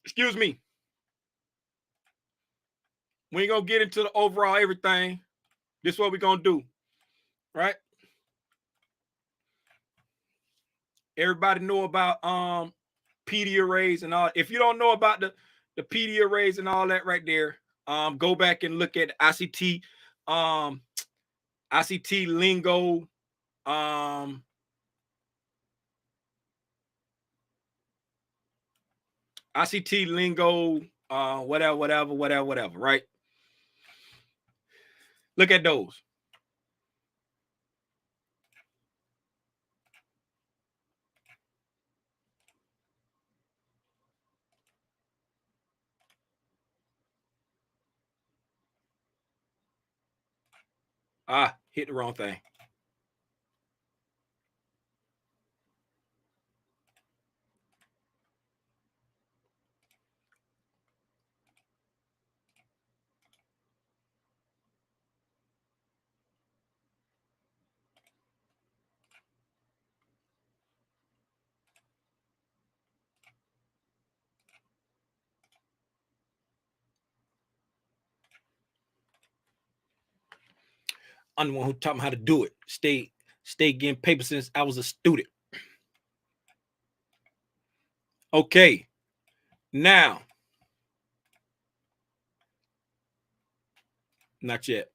Excuse me. We ain't gonna get into the overall everything. This is what we're gonna do, right? Everybody know about PD arrays and all. If you don't know about the PD arrays and all that right there, go back and look at ICT lingo, ICT lingo, whatever, right? Look at those. Hit the wrong thing. I'm the one who taught me how to do it. Stay getting paper since I was a student. Okay. Now. Not yet.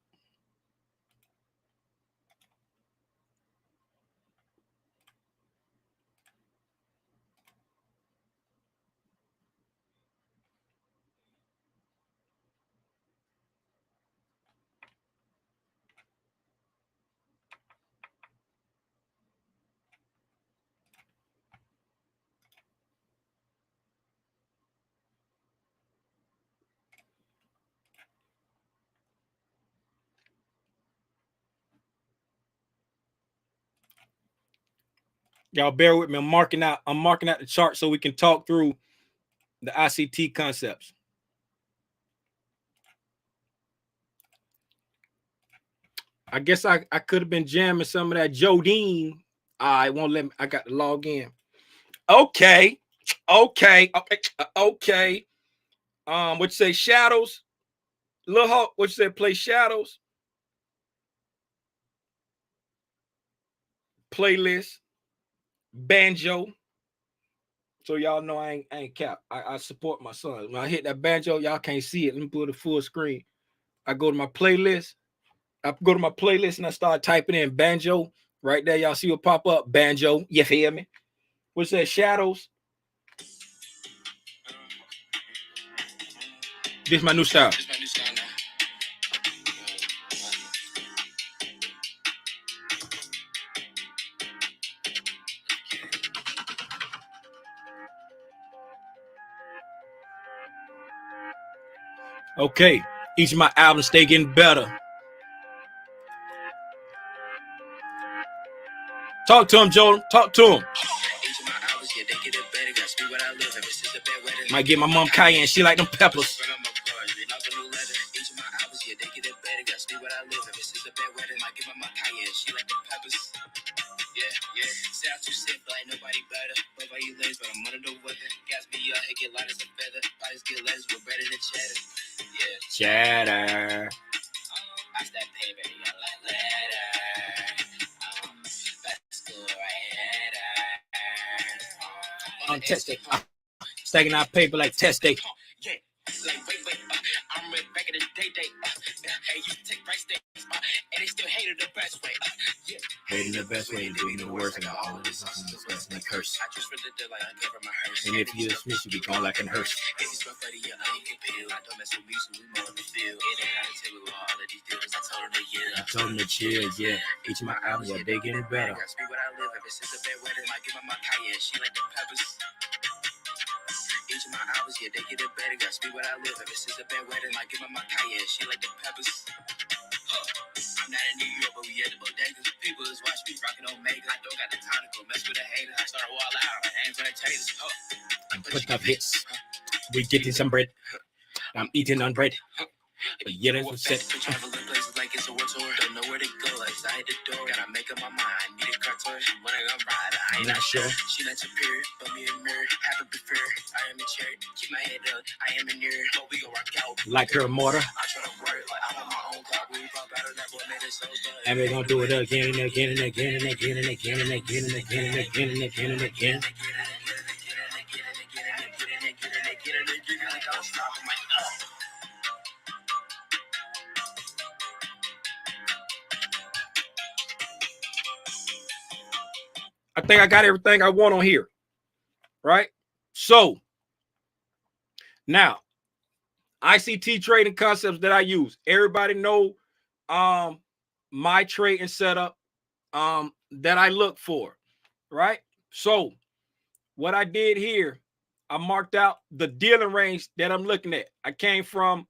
Y'all bear with me. I'm marking out the chart so we can talk through the ICT concepts. I guess I could have been jamming some of that Jodine. I won't let me. I got to log in. Okay. What you say? Shadows. Lil Hawk, what you say? Play Shadows. Playlist. Banjo. So y'all know I ain't cap. I support my son. When I hit that banjo, y'all can't see it. Let me put it full screen. I go to my playlist. And I start typing in banjo. Right there, y'all see what pop up. Banjo. You feel me? What's that? Shadows. This is my new style. Okay. Each of my albums stay getting better. Talk to him, Joel. Talk to him. Might get my mom cayenne. She like them peppers. Sound too simple, ain't nobody better. But by you lanes, but I'm under the weather. Gas me up, it get light as a feather. Bodies get less, we're better than cheddar. Yeah, cheddar. I stack pay, baby, I like letter. That's cool, right? On test day, stacking out paper like test day. Yeah, like wait, I'm right back in the day. Hey, you take price days, and they still hated the best way. Yeah. Hating the best way, doing the worst, and all of this is the best and the curse. I just read the deal like I gave her my hearse. And if you dismiss, you be gone like an hearse. If you spell for the year, I ain't get paid. I don't mess with me, so we more in the field. It ain't how to tell me all of these deals. I told them to chill, yeah. Each of my albums, yeah, they getting better. Speak what I live, ever since the bad weather. I give her my cayenne, she like the peppers. Each of my albums, yeah, they get it better. Got speak what I live, ever since the bad weather. I give her my cayenne, she like the peppers. I'm not in New York, but we at the bodega. People is watching me rockin' Omega. I don't got the time to go mess with a hater. I start a wall out, my hands on the taters. I'm putting up hits. We getting some bread. I'm eating on bread. But yeah, that's what's set. Traveling places like it's a world tour. Don't know where to go, outside the door. Gotta make up my mind. Need a car tour. When I gonna ride, I ain't not sure. She not superior, but me a mirror. Have a prefer. I am a chair. Keep my head up. I am in here. But we gon' rock out. Like her mortar. I try to work like I'm on my own clock. We pop out of that boy made it so good. And we gonna do it again and again and again and again and again and again and again and again and again and again. I think I got everything I want on here, right? So now, ICT trading concepts that I use. Everybody know my trading setup that I look for, right? So what I did here, I marked out the dealing range that I'm looking at. I came from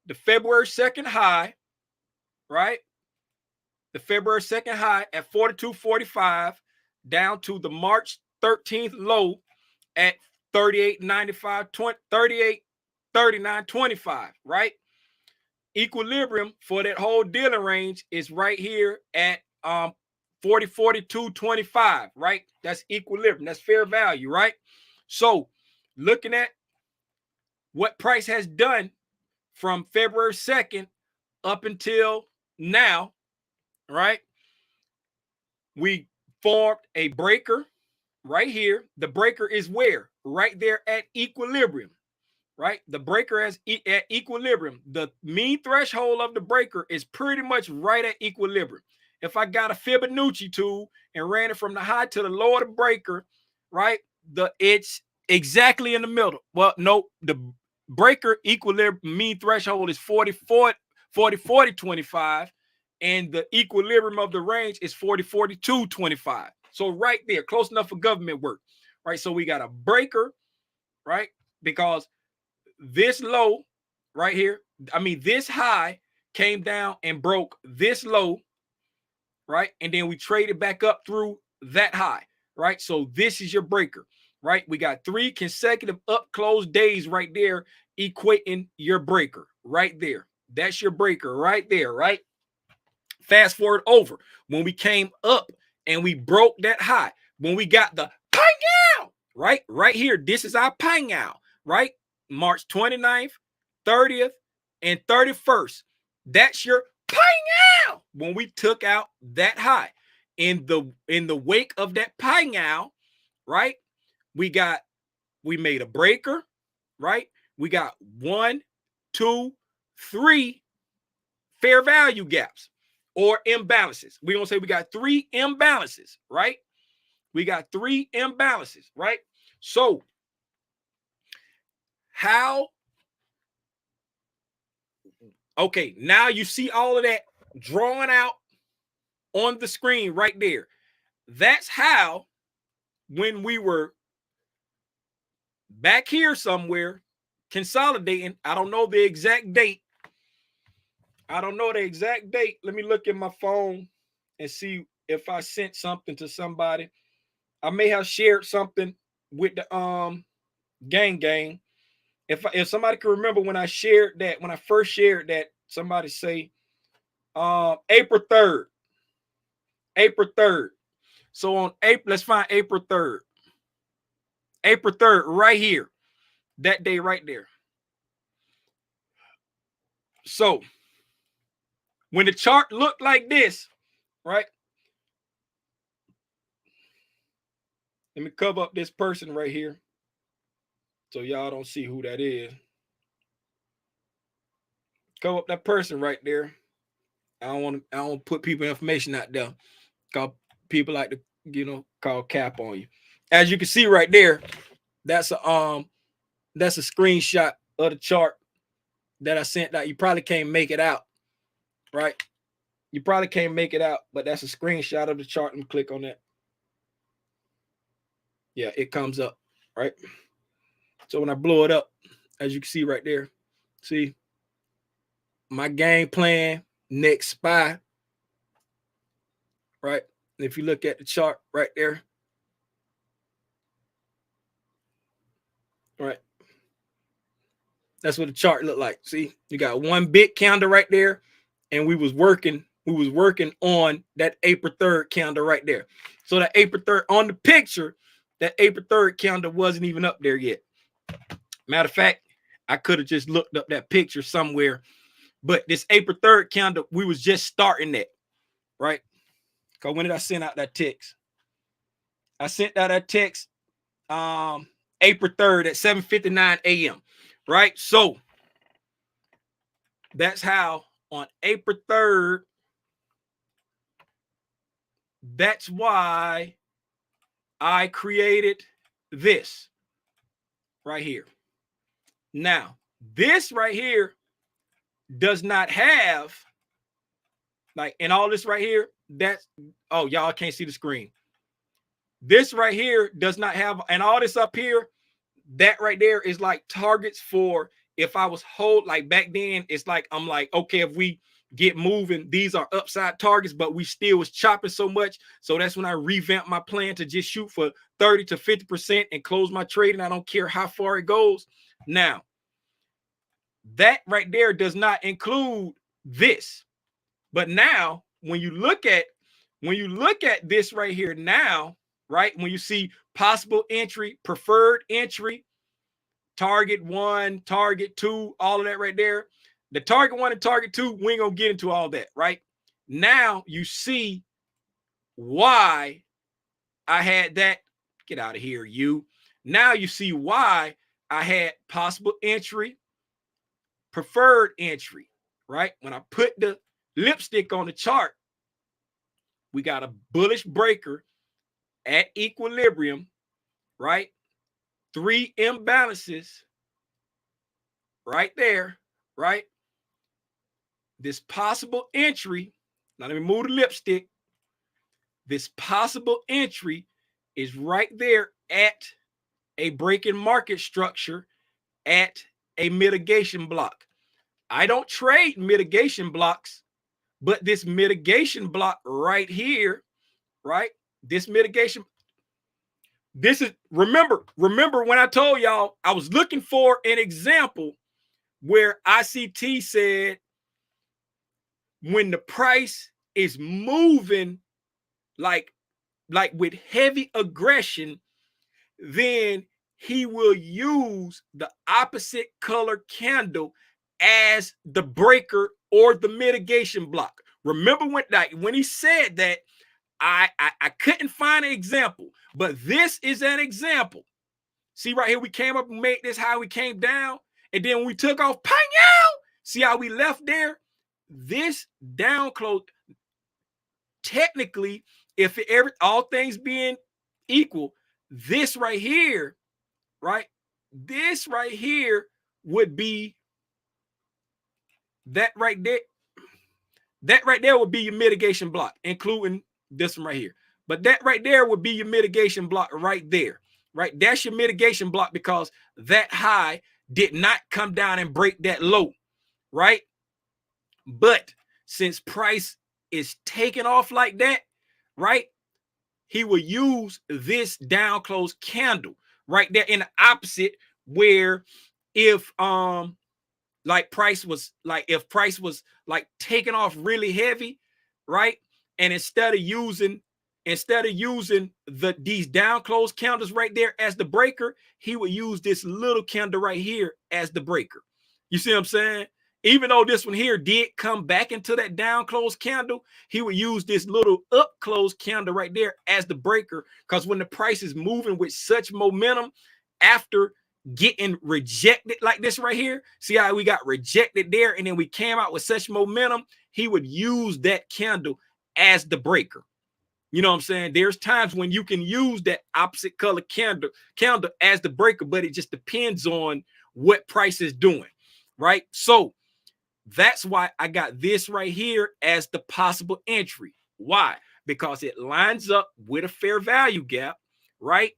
the February 2nd high, right? The February 2nd high at 42.45 down to the March 13th low at 38.95, 38.39.25, right? Equilibrium for that whole dealing range is right here at 40.42.25, right? That's equilibrium. That's fair value, right? So looking at what price has done from February 2nd up until now, right? We formed a breaker right here. The breaker is where? Right there at equilibrium, right? The breaker is at equilibrium. The mean threshold of the breaker is pretty much right at equilibrium. If I got a Fibonacci tool and ran it from the high to the low of the breaker, right? It's exactly in the middle. Well, no, the breaker equilibrium mean threshold is 40.25, and the equilibrium of the range is 40.42.25. So right there, close enough for government work, right? So we got a breaker, right? Because this low right here, this high came down and broke this low, right? And then we traded back up through that high. right? So this is your breaker, right? We got 3 consecutive up close days right there, equating your breaker right there. That's your breaker right there, right? Fast forward over when we came up and we broke that high, when we got the pang, right here. This is our pang, right? March 29th, 30th, and 31st. That's your pang, when we took out that high. In the wake of that pang, right? We made a breaker, right? We got 1, 2, 3 fair value gaps or imbalances. We're going to say we got 3 imbalances, right? We got 3 imbalances, right? So how, okay, now you see all of that drawn out on the screen right there. That's how, when we were back here somewhere consolidating, I don't know the exact date. Let me look at my phone and see if I sent something to somebody. I may have shared something with the gang. If somebody can remember when I shared that, when I first shared that, somebody say April 3rd. April 3rd. So on April, let's find April 3rd. April 3rd, right here. That day right there. So when the chart looked like this, right? Let me cover up this person right here so y'all don't see who that is. Cover up that person right there. I don't want to put people information out there, because people like to, call cap on you. As you can see right there, that's a screenshot of the chart that I sent out. You probably can't make it out, right? You probably can't make it out, but that's a screenshot of the chart. And click on that. Yeah, it comes up, right? So when I blow it up, as you can see right there, see my game plan, next SPY, right? And if you look at the chart right there, right? That's what the chart looked like. See, you got one big candle right there, and we was working on that April 3rd candle right there. So that April 3rd on the picture, that April 3rd candle wasn't even up there yet. Matter of fact, I could have just looked up that picture somewhere, but this April 3rd candle, we was just starting that, right? Because when did I send out that text? I sent out that text April 3rd at 7:59 a.m. Right? So that's how on April 3rd, that's why I created this right here. Now, this right here does not have, like, in all this right here, that's, oh, y'all can't see the screen. This right here does not have, and all this up here, that right there is like targets for if I was like back then, it's like, I'm like, okay, if we get moving, these are upside targets, but we still was chopping so much. So that's when I revamped my plan to just shoot for 30 to 50% and close my trade. And I don't care how far it goes. Now, that right there does not include this. But now, when you look at this right here now, right, when you see possible entry, preferred entry, target 1, target 2, all of that right there. The target 1 and target 2, we ain't gonna get into all that, right? Now you see why I had that. Get out of here, you. Now you see why I had possible entry, preferred entry, right? When I put the lipstick on the chart, we got a bullish breaker at equilibrium, right? 3 imbalances right there, right? This possible entry, now let me move the lipstick. This possible entry is right there at a breaking market structure at a mitigation block. I don't trade mitigation blocks, but this mitigation block right here, right? This mitigation, This is, remember when I told y'all I was looking for an example where ICT said when the price is moving like with heavy aggression, then he will use the opposite color candle as the breaker or the mitigation block. Remember when he said that, I couldn't find an example, but this is an example. See right here, we came up and made this high, we came down, and then when we took off, pang out. See how we left there? This down close, technically, if all things being equal, this right here, right? This right here would be that right there. That right there would be your mitigation block, including this one right here. But that right there would be your mitigation block right there, right? That's your mitigation block because that high did not come down and break that low, right? But since price is taking off like that, right? He will use this down close candle right there in the opposite, where if if price was like taking off really heavy, right? And instead of using these down close candles right there as the breaker, he would use this little candle right here as the breaker. You see what I'm saying? Even though this one here did come back into that down close candle, he would use this little up close candle right there as the breaker, because when the price is moving with such momentum after getting rejected like this right here, see how we got rejected there and then we came out with such momentum, he would use that candle as the breaker. You know what I'm saying? There's times when you can use that opposite color candle as the breaker, but it just depends on what price is doing, right? So that's why I got this right here as the possible entry. Why? Because it lines up with a fair value gap, right?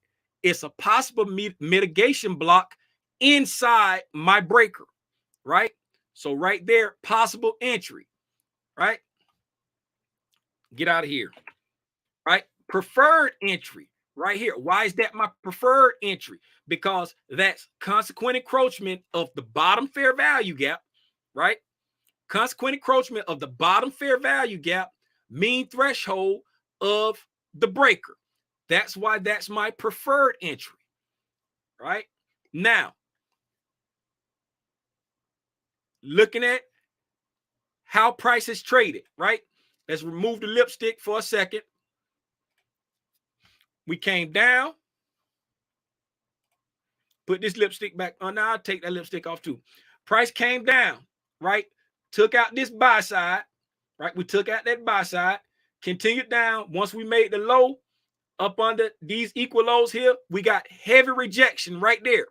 It's a possible mitigation block inside my breaker, right? So right there, possible entry, right? Get out of here, right? Preferred entry right here. Why is that my preferred entry? Because that's consequent encroachment of the bottom fair value gap, right? Consequent encroachment of the bottom fair value gap, mean threshold of the breaker. That's why that's my preferred entry, right? Now, looking at how price is traded, right? Let's remove the lipstick for a second. We came down. Put this lipstick back on. Now I'll take that lipstick off too. Price came down, right? Took out this buy side, right? We took out that buy side, continued down. Once we made the low up under these equal lows here, we got heavy rejection right there,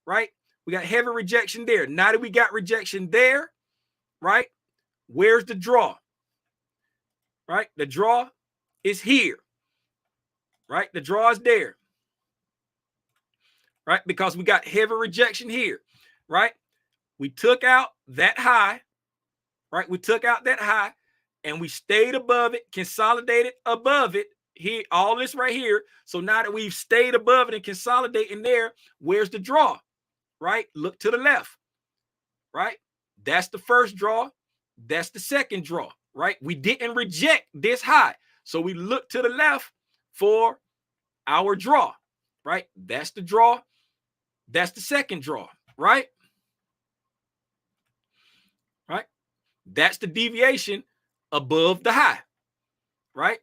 right? We got heavy rejection there. Now that we got rejection there, right? Where's the draw? Right? The draw is here, right? The draw is there, right? Because we got heavy rejection here, right? We took out that high, right? We took out that high and we stayed above it, consolidated above it here, all this right here. So now that we've stayed above it and consolidating there, where's the draw, right? Look to the left, right? That's the first draw. That's the second draw, right? We didn't reject this high. So we look to the left for our draw, right? That's the draw. That's the second draw, right? Right? That's the deviation above the high, right?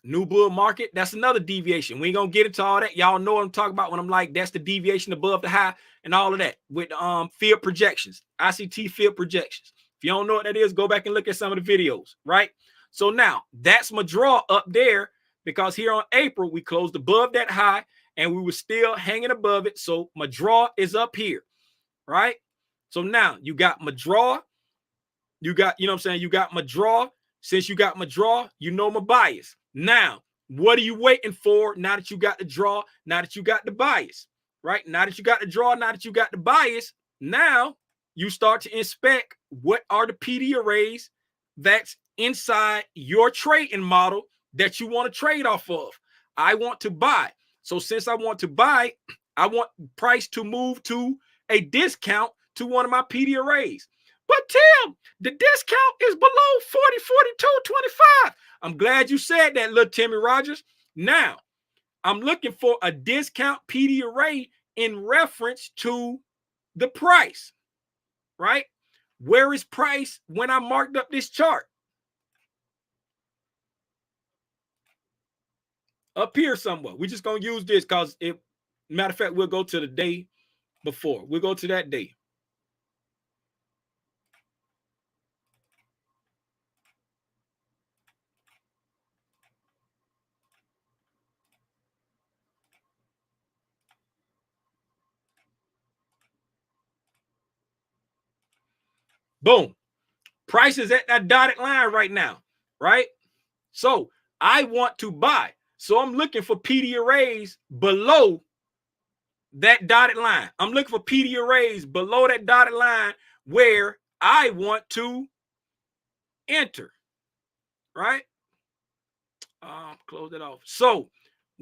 New bull market, that's another deviation. We ain't gonna get into all that. Y'all know what I'm talking about when I'm like, that's the deviation above the high and all of that with field projections, ICT field projections. If you don't know what that is, go back and look at some of the videos, right? So now that's my draw up there, because here on April, we closed above that high and we were still hanging above it. So my draw is up here, right? So now you got my draw. You got, you know what I'm saying? You got my draw. Since you got my draw, you know my bias. Now, what are you waiting for now that you got the draw, now that you got the bias, right? Now that you got the draw, now that you got the bias, now you start to inspect what are the PD arrays that's inside your trading model that you want to trade off of. I want to buy. So since I want to buy, I want price to move to a discount to one of my PD arrays. But Tim, the discount is below 40, 42, 25. I'm glad you said that, little Timmy Rogers. Now, I'm looking for a discount PD array in reference to the price, right? Where is price when I marked up this chart? Up here somewhere. We're just going to use this because, matter of fact, we'll go to the day before. We'll go to that day. Boom. Price is at that dotted line right now, right? So I want to buy. So I'm looking for PD arrays below that dotted line. I'm looking for PD arrays below that dotted line where I want to enter, right? Close it off. So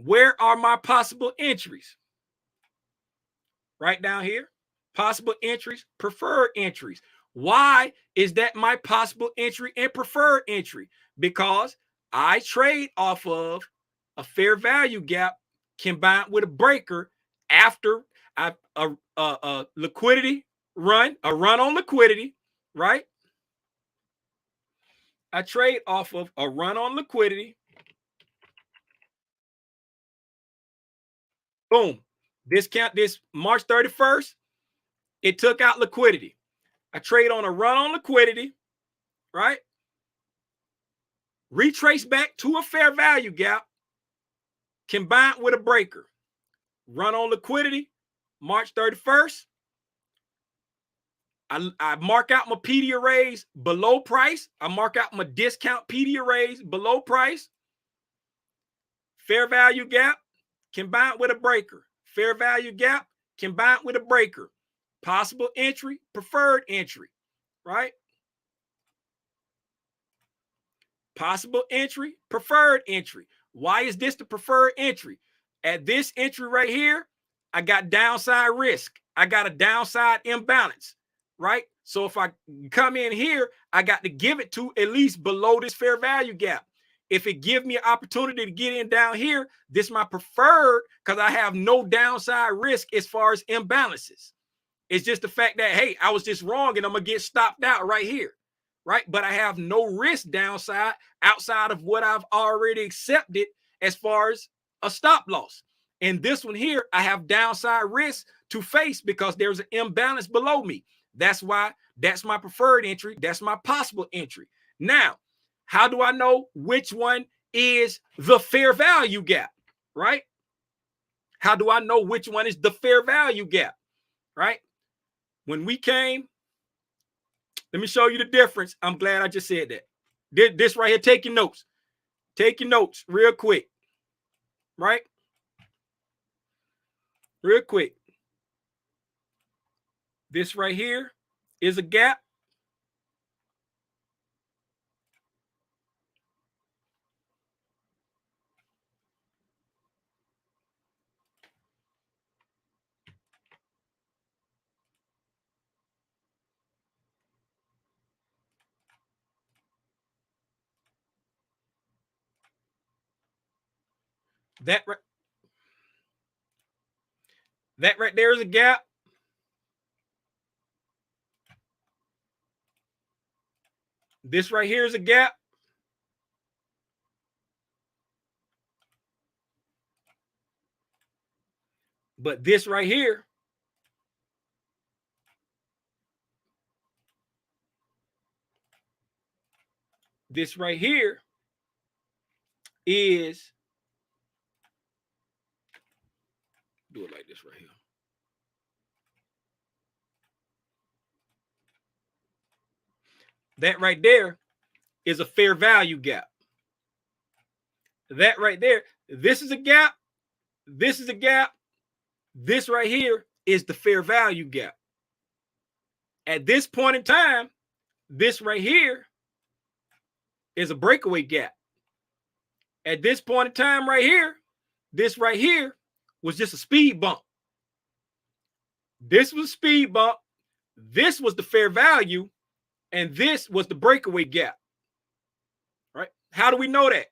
where are my possible entries? Right down here. Possible entries, preferred entries. Why is that my possible entry and preferred entry? Because I trade off of a fair value gap combined with a breaker after a liquidity run, a run on liquidity, right? I trade off of a run on liquidity. Boom. Discount this March 31st. It took out liquidity. I trade on a run on liquidity, right? Retrace back to a fair value gap combined with a breaker. Run on liquidity, March 31st. I mark out my PD arrays below price. I mark out my discount PD arrays below price. Fair value gap combined with a breaker. Fair value gap combined with a breaker. Possible entry, preferred entry, right? Possible entry, preferred entry. Why is this the preferred entry? At this entry right here, I got downside risk. I got a downside imbalance, right? So if I come in here, I got to give it to at least below this fair value gap. If it gives me an opportunity to get in down here, this is my preferred because I have no downside risk as far as imbalances. It's just the fact that, hey, I was just wrong and I'm going to get stopped out right here, right? But I have no risk downside outside of what I've already accepted as far as a stop loss. And this one here, I have downside risk to face because there's an imbalance below me. That's why that's my preferred entry. That's my possible entry. Now, how do I know which one is the fair value gap, right? How do I know which one is the fair value gap, right? When we came, let me show you the difference. I'm glad I just said that. This right here, take your notes. Take your notes real quick, right? Real quick. This right here is a gap. That right there is a gap. This right here is a gap. But this right here is, do it like this right here. That right there is a fair value gap. That right there, this is a gap. This is a gap. This right here is the fair value gap. At this point in time, this right here is a breakaway gap. At this point in time right here, this right here was just a speed bump. This was a speed bump. This was the fair value. And this was the breakaway gap. Right? How do we know that?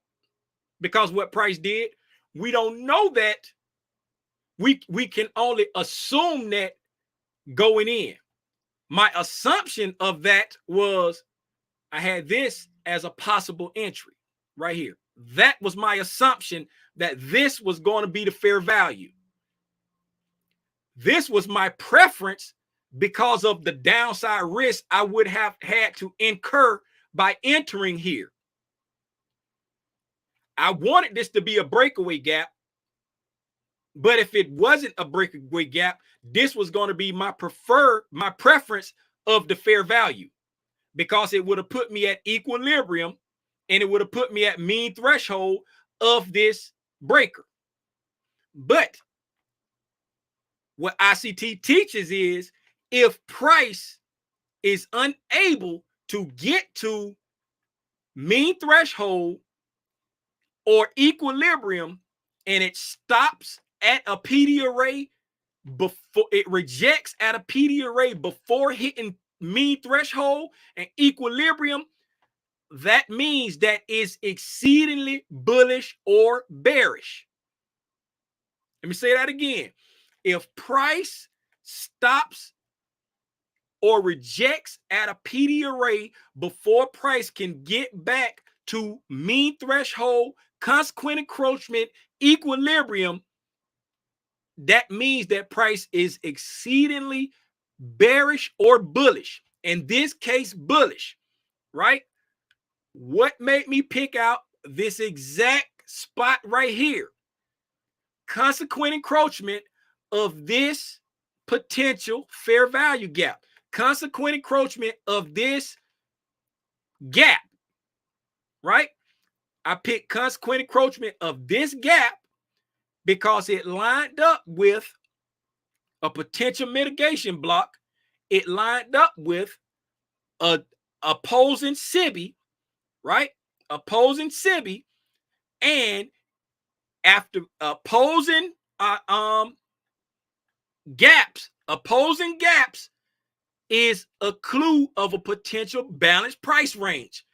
Because what price did? We don't know that. We can only assume that going in. My assumption of that was I had this as a possible entry right here. That was my assumption, that this was going to be the fair value. This was my preference because of the downside risk I would have had to incur by entering here. I wanted this to be a breakaway gap, but if it wasn't a breakaway gap, this was going to be my preference of the fair value, because it would have put me at equilibrium and it would have put me at mean threshold of this breaker. But what ICT teaches is, if price is unable to get to mean threshold or equilibrium and it stops at a PD array before it rejects at a PD array before hitting mean threshold and equilibrium, that means that is exceedingly bullish or bearish. Let me say that again. If price stops or rejects at a PD array before price can get back to mean threshold, consequent encroachment, equilibrium, that means that price is exceedingly bearish or bullish. In this case, bullish, right? What made me pick out this exact spot right here? Consequent encroachment of this potential fair value gap. Consequent encroachment of this gap, right? I picked consequent encroachment of this gap because it lined up with a potential mitigation block. It lined up with a opposing SIBI, right? Opposing SIBI, and after opposing opposing gaps is a clue of a potential balanced price range.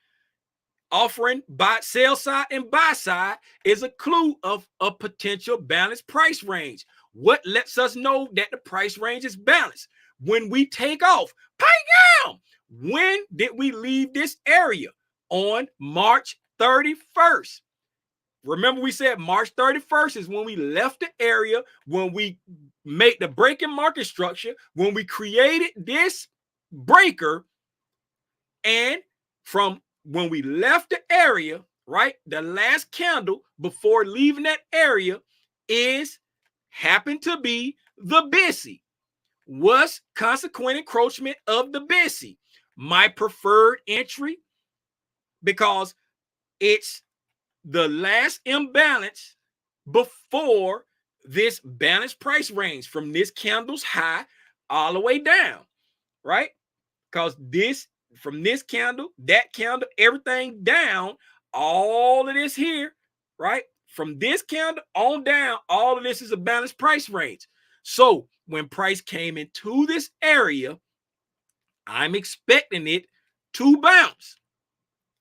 Offering buy, sell side and buy side is a clue of a potential balanced price range. What lets us know that the price range is balanced? When we take off. Bam! When did we leave this area? On March 31st. Remember, we said March 31st is when we left the area, when we made the break in market structure, when we created this breaker, and from when we left the area, right, the last candle before leaving that area happened to be the BISI. Was consequent encroachment of the BISI my preferred entry, because it's the last imbalance before this balanced price range from this candle's high all the way down, right? Because this, from this candle, that candle, everything down, all of this here, right? From this candle on down, all of this is a balanced price range. So when price came into this area, I'm expecting it to bounce.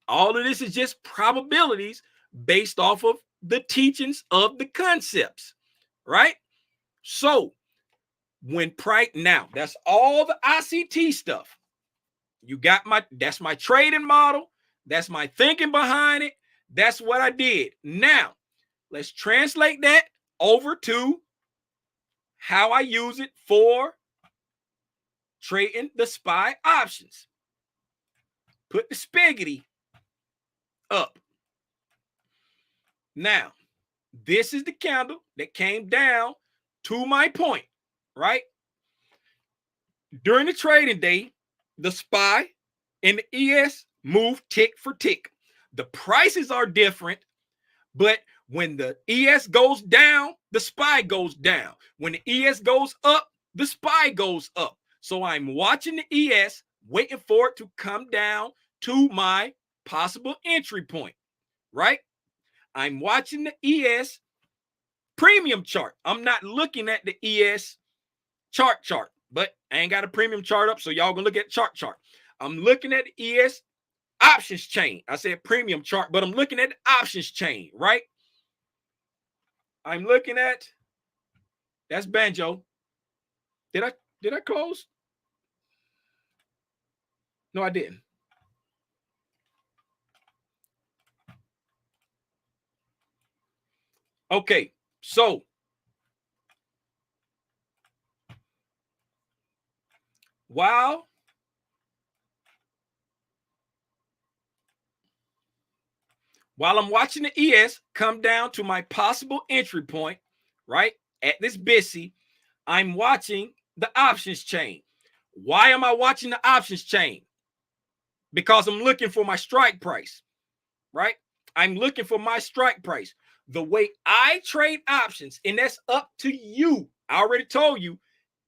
All of this is just probabilities based off of the teachings of the concepts, right? So when price, now that's all the ICT stuff. You got that's my trading model. That's my thinking behind it. That's what I did. Now, let's translate that over to how I use it for trading the SPY options. Put the spaghetti up. Now, this is the candle that came down to my point, right? During the trading day, the SPY and the ES move tick for tick. The prices are different, but when the ES goes down, the SPY goes down. When the ES goes up, the SPY goes up. So I'm watching the ES, waiting for it to come down to my possible entry point, right? I'm watching the ES premium chart. I'm not looking at the ES chart, but I ain't got a premium chart up, so y'all gonna look at chart. I'm looking at the ES options chain. I said premium chart, but I'm looking at the options chain, right? I'm looking at, that's Banjo. Did I close? No, I didn't. Okay, so while I'm watching the ES come down to my possible entry point, right, at this BISI, I'm watching the options chain. Why am I watching the options chain? Because I'm looking for my strike price, right? I'm looking for my strike price. The way I trade options, and that's up to you. I already told you,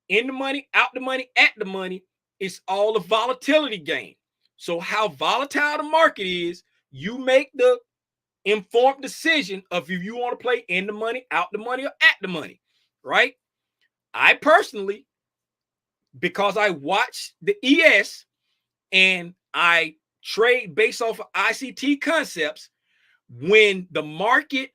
in the money, out the money, at the money, it's all a volatility game. So how volatile the market is, you make the informed decision of if you want to play in the money, out the money, or at the money, right? I personally, because I watch the ES and I trade based off of ICT concepts, when the market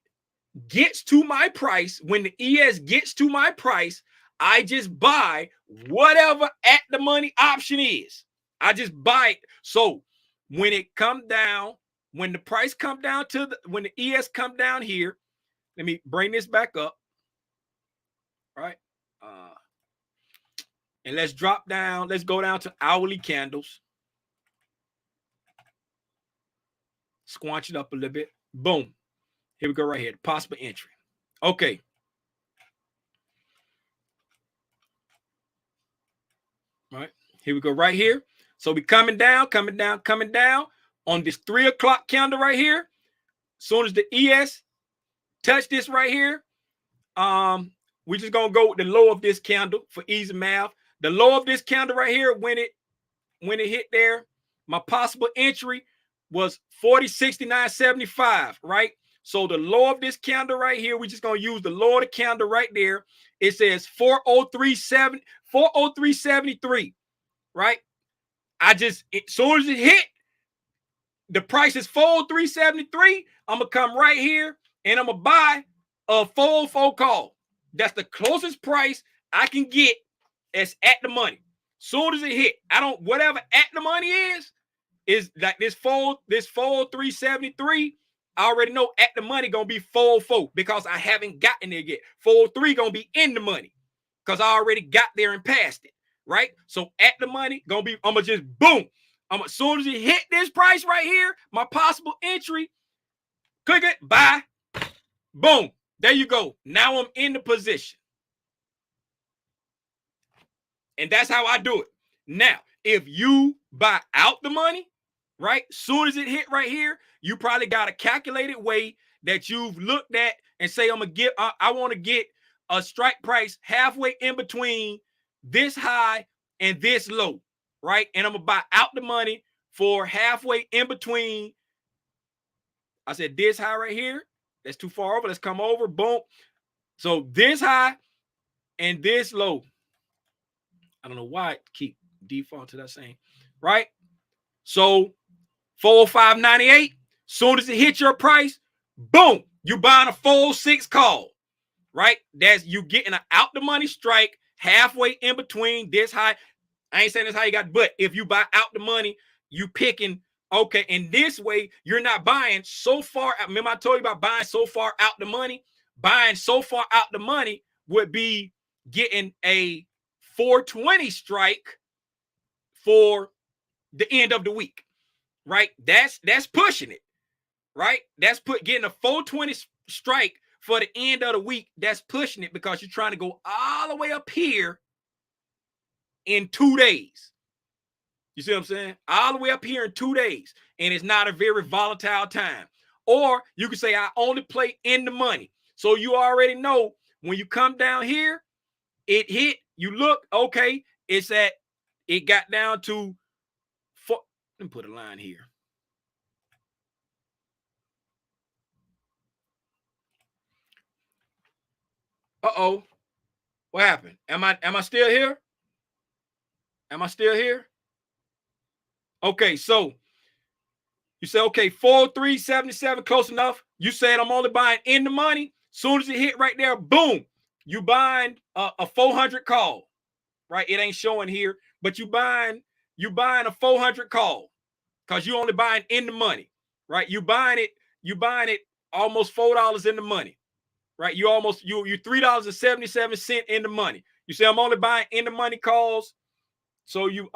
gets to my price, when the ES gets to my price, I just buy whatever at the money option is. I just buy it. So when it come down, when the price come down to when the ES come down here, let me bring this back up. All right. And let's drop down. Let's go down to hourly candles. Squanch it up a little bit. Boom. Here we go right here. Possible entry. Okay. All right. Here we go right here. So we coming down on this 3 o'clock candle right here. As soon as the ES touch this right here, we're just gonna go with the low of this candle for easy math. The low of this candle right here, when it hit there, my possible entry was 40.69.75, right? So the low of this candle right here, we're just gonna use the low of the candle right there. It says 403.73, right? As soon as it hit, the price is 403.73. I'm gonna come right here and I'm gonna buy a 404 call. That's the closest price I can get as at the money. Soon as it hit, I don't, whatever at the money is like this 403.73. I already know at the money gonna be 404 because I haven't gotten there yet. 403 gonna be in the money because I already got there and passed it, right? So at the money gonna be, I'm gonna just boom. As soon as it hit this price right here, my possible entry, click it, buy, boom. There you go. Now I'm in the position. And that's how I do it. Now, if you buy out the money, right, soon as it hit right here, you probably got a calculated way that you've looked at and say, I'm gonna get, I want to get a strike price halfway in between this high and this low, right? And I'm gonna buy out the money for halfway in between. I said this high right here. That's too far over. Let's come over. Boom. So this high and this low. I don't know why it keep default to that same, right? So 405.98. Soon as it hits your price, boom, you buying a 406 call, right? That's you getting an out the money strike halfway in between this high. I ain't saying that's how you got, but if you buy out the money, you picking, okay, in this way, you're not buying so far. Remember, I told you about buying so far out the money. Buying so far out the money would be getting a 420 strike for the end of the week, right? That's pushing it, right? That's getting a 420 strike for the end of the week. That's pushing it because you're trying to go all the way up here in 2 days. You see what I'm saying? All the way up here in 2 days. And it's not a very volatile time. Or you could say, I only play in the money. So you already know when you come down here, it hit, you look, okay, it got down to four. Let me put a line here. Uh-oh. What happened? Am I still here? Am I still here? Okay, so you say, okay, 4,377, close enough. You said I'm only buying in the money. Soon as it hit right there, boom, you buying a 400 call, right? It ain't showing here, but you buying a 400 call because you only buying in the money, right? You buying it almost $4 in the money, right? You $3.77 in the money. You say I'm only buying in the money calls, so you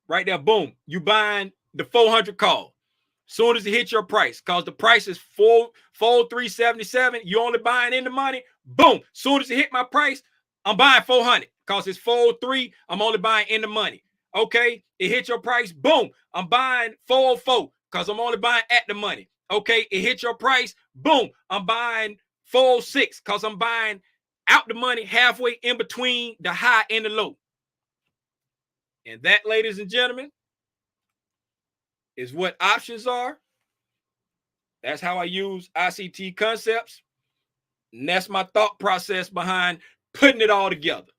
right there, boom, you buying the 400 call. Soon as it hits your price, because the price is 4,377, you only buying in the money. Boom. Soon as it hit my price, I'm buying 400 because it's 403. I'm only buying in the money. Okay, it hit your price. Boom. I'm buying 404 because I'm only buying at the money. Okay, it hit your price. Boom. I'm buying 406 because I'm buying out the money halfway in between the high and the low. And that, ladies and gentlemen, is what options are. That's how I use ICT concepts. And that's my thought process behind putting it all together.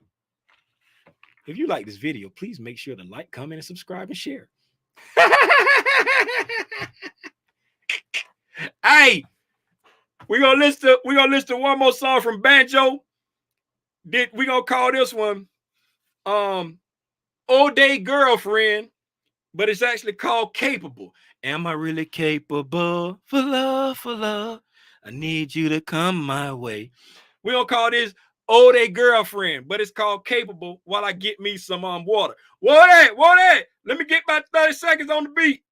If you like this video, please make sure to like, comment, and subscribe and share. Hey, we're gonna listen to one more song from Banjo. We're gonna call this one All Day Girlfriend, but it's actually called Capable. Am I really capable for love? I need you to come my way. We're gonna call this All Day Girlfriend, but it's called Capable while I get me some water. Water! Let me get my 30 seconds on the beat.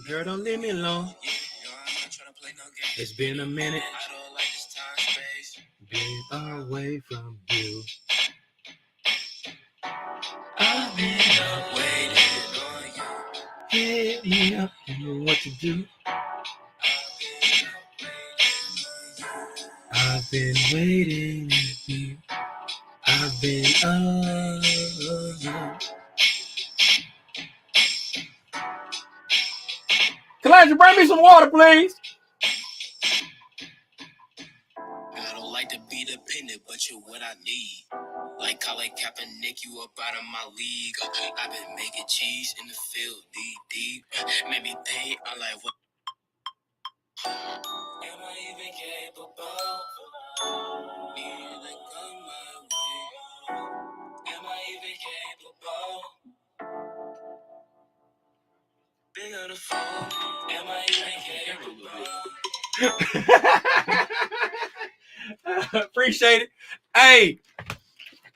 Girl, don't leave me alone. It's been a minute. Been away from you. I've been waiting on you. Hit me up, you know what to do. I've been waiting for you. I've been Kalanji, bring me some water, please. I don't like to be dependent, but you're what I need. Like Colin Kaepernick, you up out of my league. I've been making cheese in the field, deep. Maybe paint, I like what. Am I even capable? Need to come my way. Am I even capable? Big on the phone. Am I even capable? Appreciate it.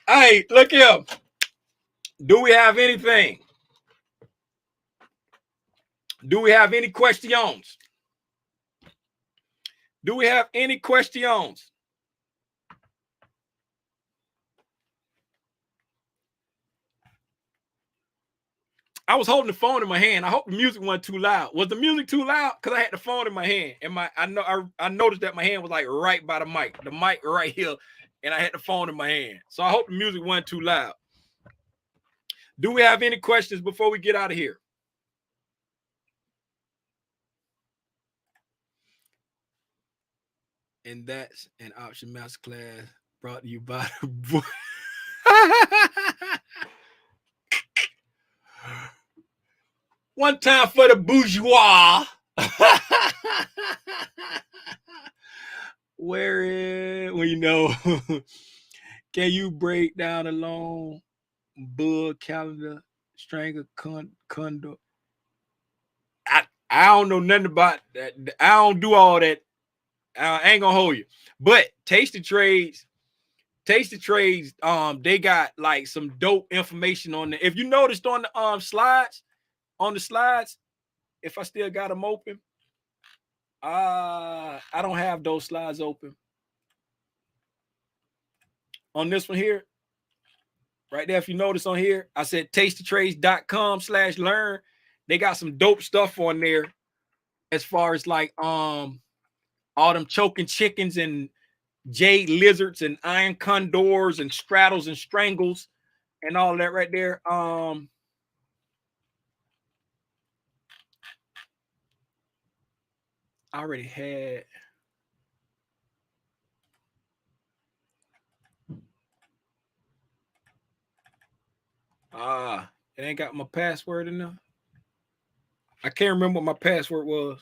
Hey, look here. Do we have anything? Do we have any questions? Do we have any questions? I was holding the phone in my hand. I hope the music wasn't too loud. Was the music too loud? Because I had the phone in my hand. And I noticed that my hand was like right by the mic right here. And I had the phone in my hand. So I hope the music wasn't too loud. Do we have any questions before we get out of here? And that's an option masterclass brought to you by the boy. One time for the bourgeois. Where we know. Can you break down a long bug calendar stranger condor? I don't know nothing about that. I don't do all that. I ain't gonna hold you. But Tasty Trades, they got like some dope information on there. If you noticed on the slides, if I still got them open, I don't have those slides open. On this one here, right there, if you notice on here, I said tastytrades.com/learn. They got some dope stuff on there as far as like all them choking chickens and jade lizards and iron condors and straddles and strangles and all that right there. I already had. It ain't got my password in there. I can't remember what my password was.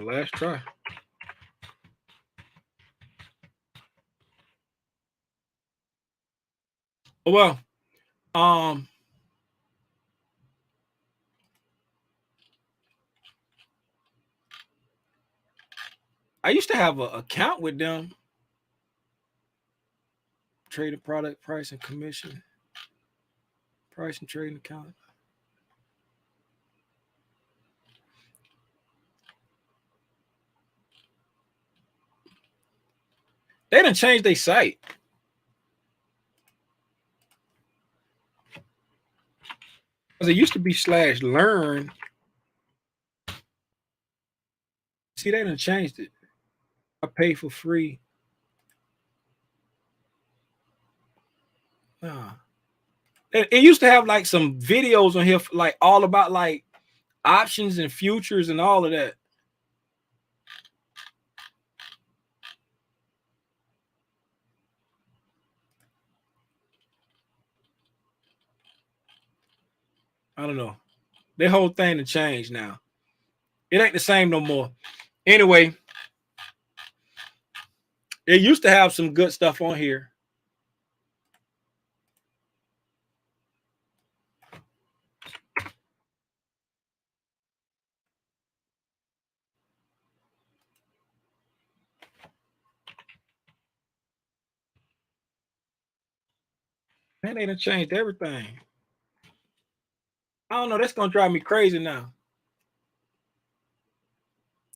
Last try. Well, I used to have an account with them. Trading product price and commission. Price and trading account. They done changed their site. Because it used to be /learn. See, they done changed it. I pay for free. Nah. It used to have like some videos on here, like all about like options and futures and all of that. I don't know. Their whole thing to change now. It ain't the same no more. Anyway, it used to have some good stuff on here. Man, they done changed everything. I don't know. That's gonna drive me crazy now.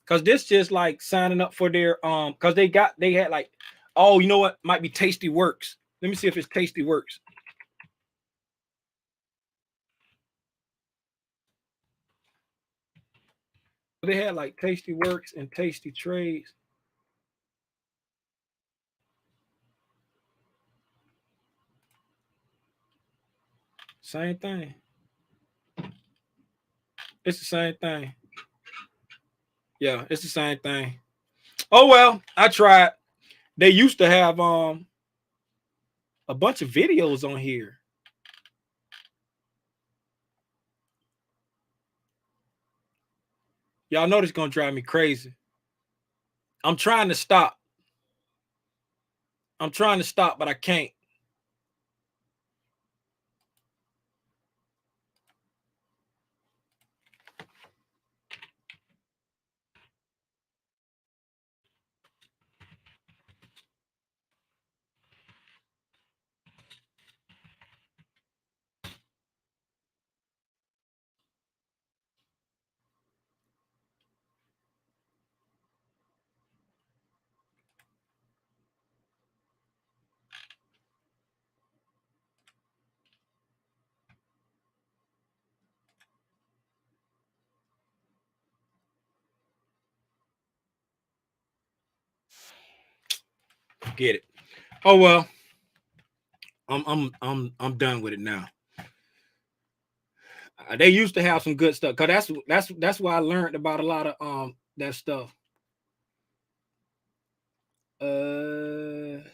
Cause this just like signing up for their cause they had like, oh, you know what? Might be Tasty Works. Let me see if it's Tasty Works. They had like Tasty Works and Tasty Trades. Same thing. It's the same thing. Yeah, it's the same thing. Oh well, I tried. They used to have a bunch of videos on here. Y'all know this gonna drive me crazy. I'm trying to stop. But I can't. Get it. Oh well. I'm done with it now. They used to have some good stuff, cause that's why I learned about a lot of that stuff. Did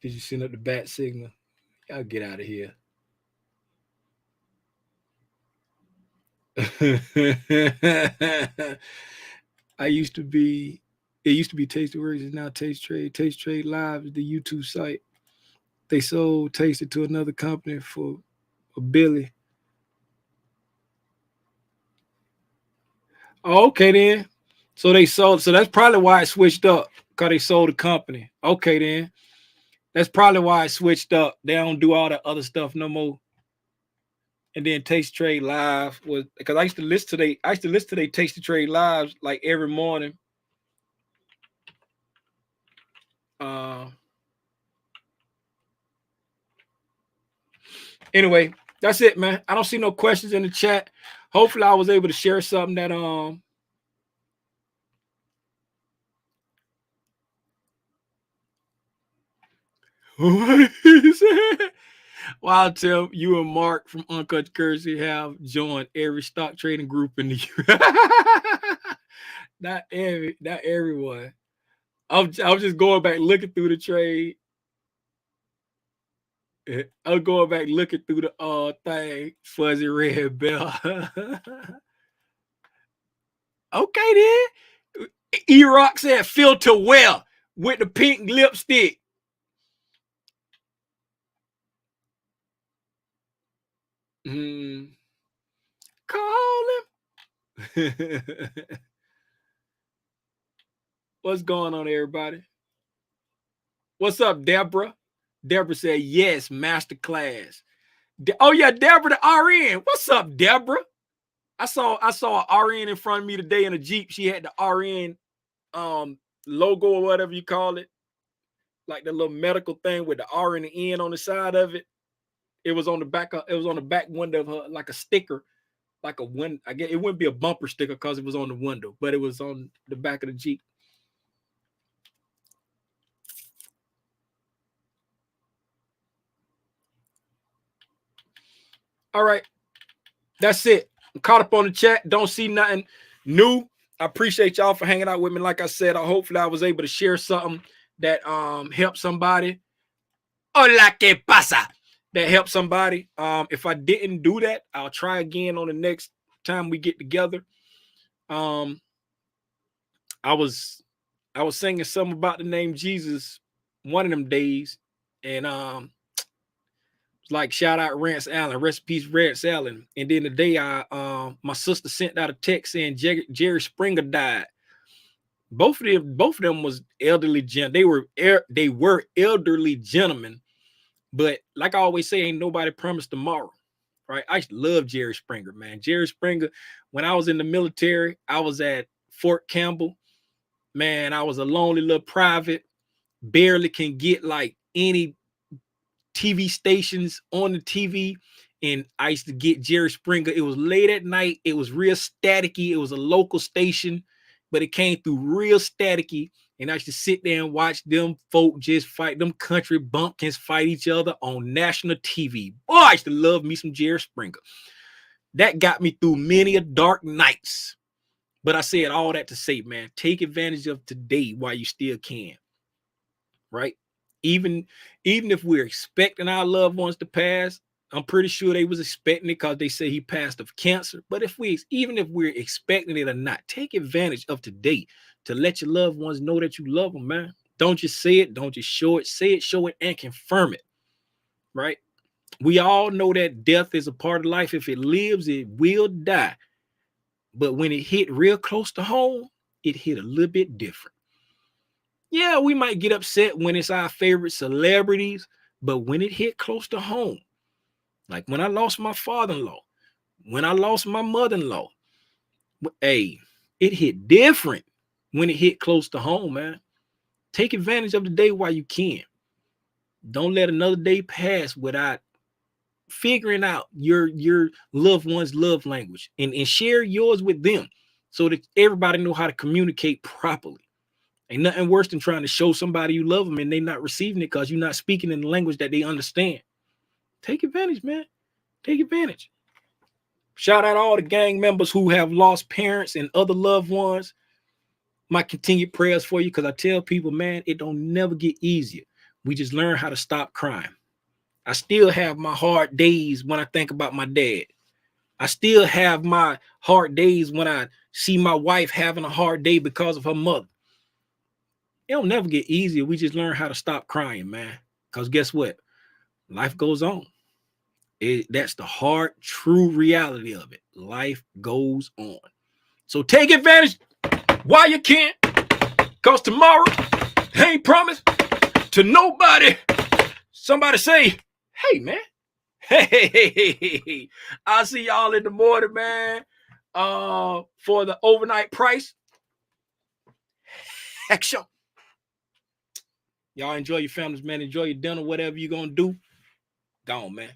you send up the bat signal? Y'all get out of here. It used to be Tasty Works, it's now Taste Trade. Taste Trade Live is the YouTube site. They sold Tasty to another company for a billy. Oh, okay then. So that's probably why it switched up, because they sold the company. Okay then. That's probably why it switched up. They don't do all that other stuff no more. And then Taste Trade Live was because I used to listen to they Taste the Trade Lives like every morning. Anyway, that's it, man. I don't see no questions in the chat. Hopefully, I was able to share something that what he said. Well, Tim, you and Mark from Uncut Currency have joined every stock trading group in the U.S. Not everyone. I'm just going back looking through the trade. I'm going back looking through the thing. Fuzzy red bell. Okay then. E-Rock said filter well with the pink lipstick. Call him. What's going on, everybody? What's up, Deborah? Deborah said, yes, masterclass. Oh, yeah, Deborah the RN. What's up, Deborah? I saw an RN in front of me today in a Jeep. She had the RN logo or whatever you call it. Like the little medical thing with the R and the N on the side of it. It was on the back window of her, like a sticker, like a window. I guess it wouldn't be a bumper sticker because it was on the window, but it was on the back of the Jeep. All right. That's it. I'm caught up on the chat. Don't see nothing new. I appreciate y'all for hanging out with me. Like I said, hopefully I was able to share something that helped somebody. Hola, ¿qué pasa? That helped somebody. If I didn't do that, I'll try again on the next time we get together. I was singing something about the name Jesus one of them days, and like shout out Rance Allen, rest in peace Rance Allen. And then the day my sister sent out a text saying Jerry Springer died. Both of them was elderly gentlemen. They were elderly gentlemen, but like I always say, ain't nobody promised tomorrow, right? I love Jerry Springer, man. Jerry Springer. When I was in the military, I was at Fort Campbell. Man, I was a lonely little private. Barely can get like any TV stations on the TV, and I used to get Jerry Springer. It was late at night. It was real staticky. It was a local station, but it came through real staticky, and I used to sit there and watch them folk just fight, them country bumpkins fight each other on national TV. Boy, I used to love me some Jerry Springer. That got me through many a dark nights. But I said all that to say, man, take advantage of today while you still can, right? Even if we're expecting our loved ones to pass, I'm pretty sure they was expecting it because they say he passed of cancer. But even if we're expecting it or not, take advantage of today to let your loved ones know that you love them, man. Don't just say it, don't just show it. Say it, show it, and confirm it, right? We all know that death is a part of life. If it lives, it will die. But when it hit real close to home, it hit a little bit different. Yeah, we might get upset when it's our favorite celebrities, but when it hit close to home, like when I lost my father-in-law, when I lost my mother-in-law, hey, it hit different when it hit close to home, man. Take advantage of the day while you can. Don't let another day pass without figuring out your loved one's love language and share yours with them so that everybody know how to communicate properly. Ain't nothing worse than trying to show somebody you love them and they not receiving it because you're not speaking in the language that they understand. Take advantage, man. Take advantage. Shout out all the gang members who have lost parents and other loved ones. My continued prayers for you, because I tell people, man, it don't never get easier. We just learn how to stop crying. I still have my hard days when I think about my dad. I still have my hard days when I see my wife having a hard day because of her mother. It'll never get easier. We just learn how to stop crying, man. Because guess what? Life goes on. That's the hard, true reality of it. Life goes on. So take advantage while you can. Because tomorrow ain't promised to nobody. Somebody say, hey, man. Hey, I'll see y'all in the morning, man. For the overnight price. Heck sure. Y'all enjoy your families, man. Enjoy your dinner, whatever you're gonna do. Gone, man.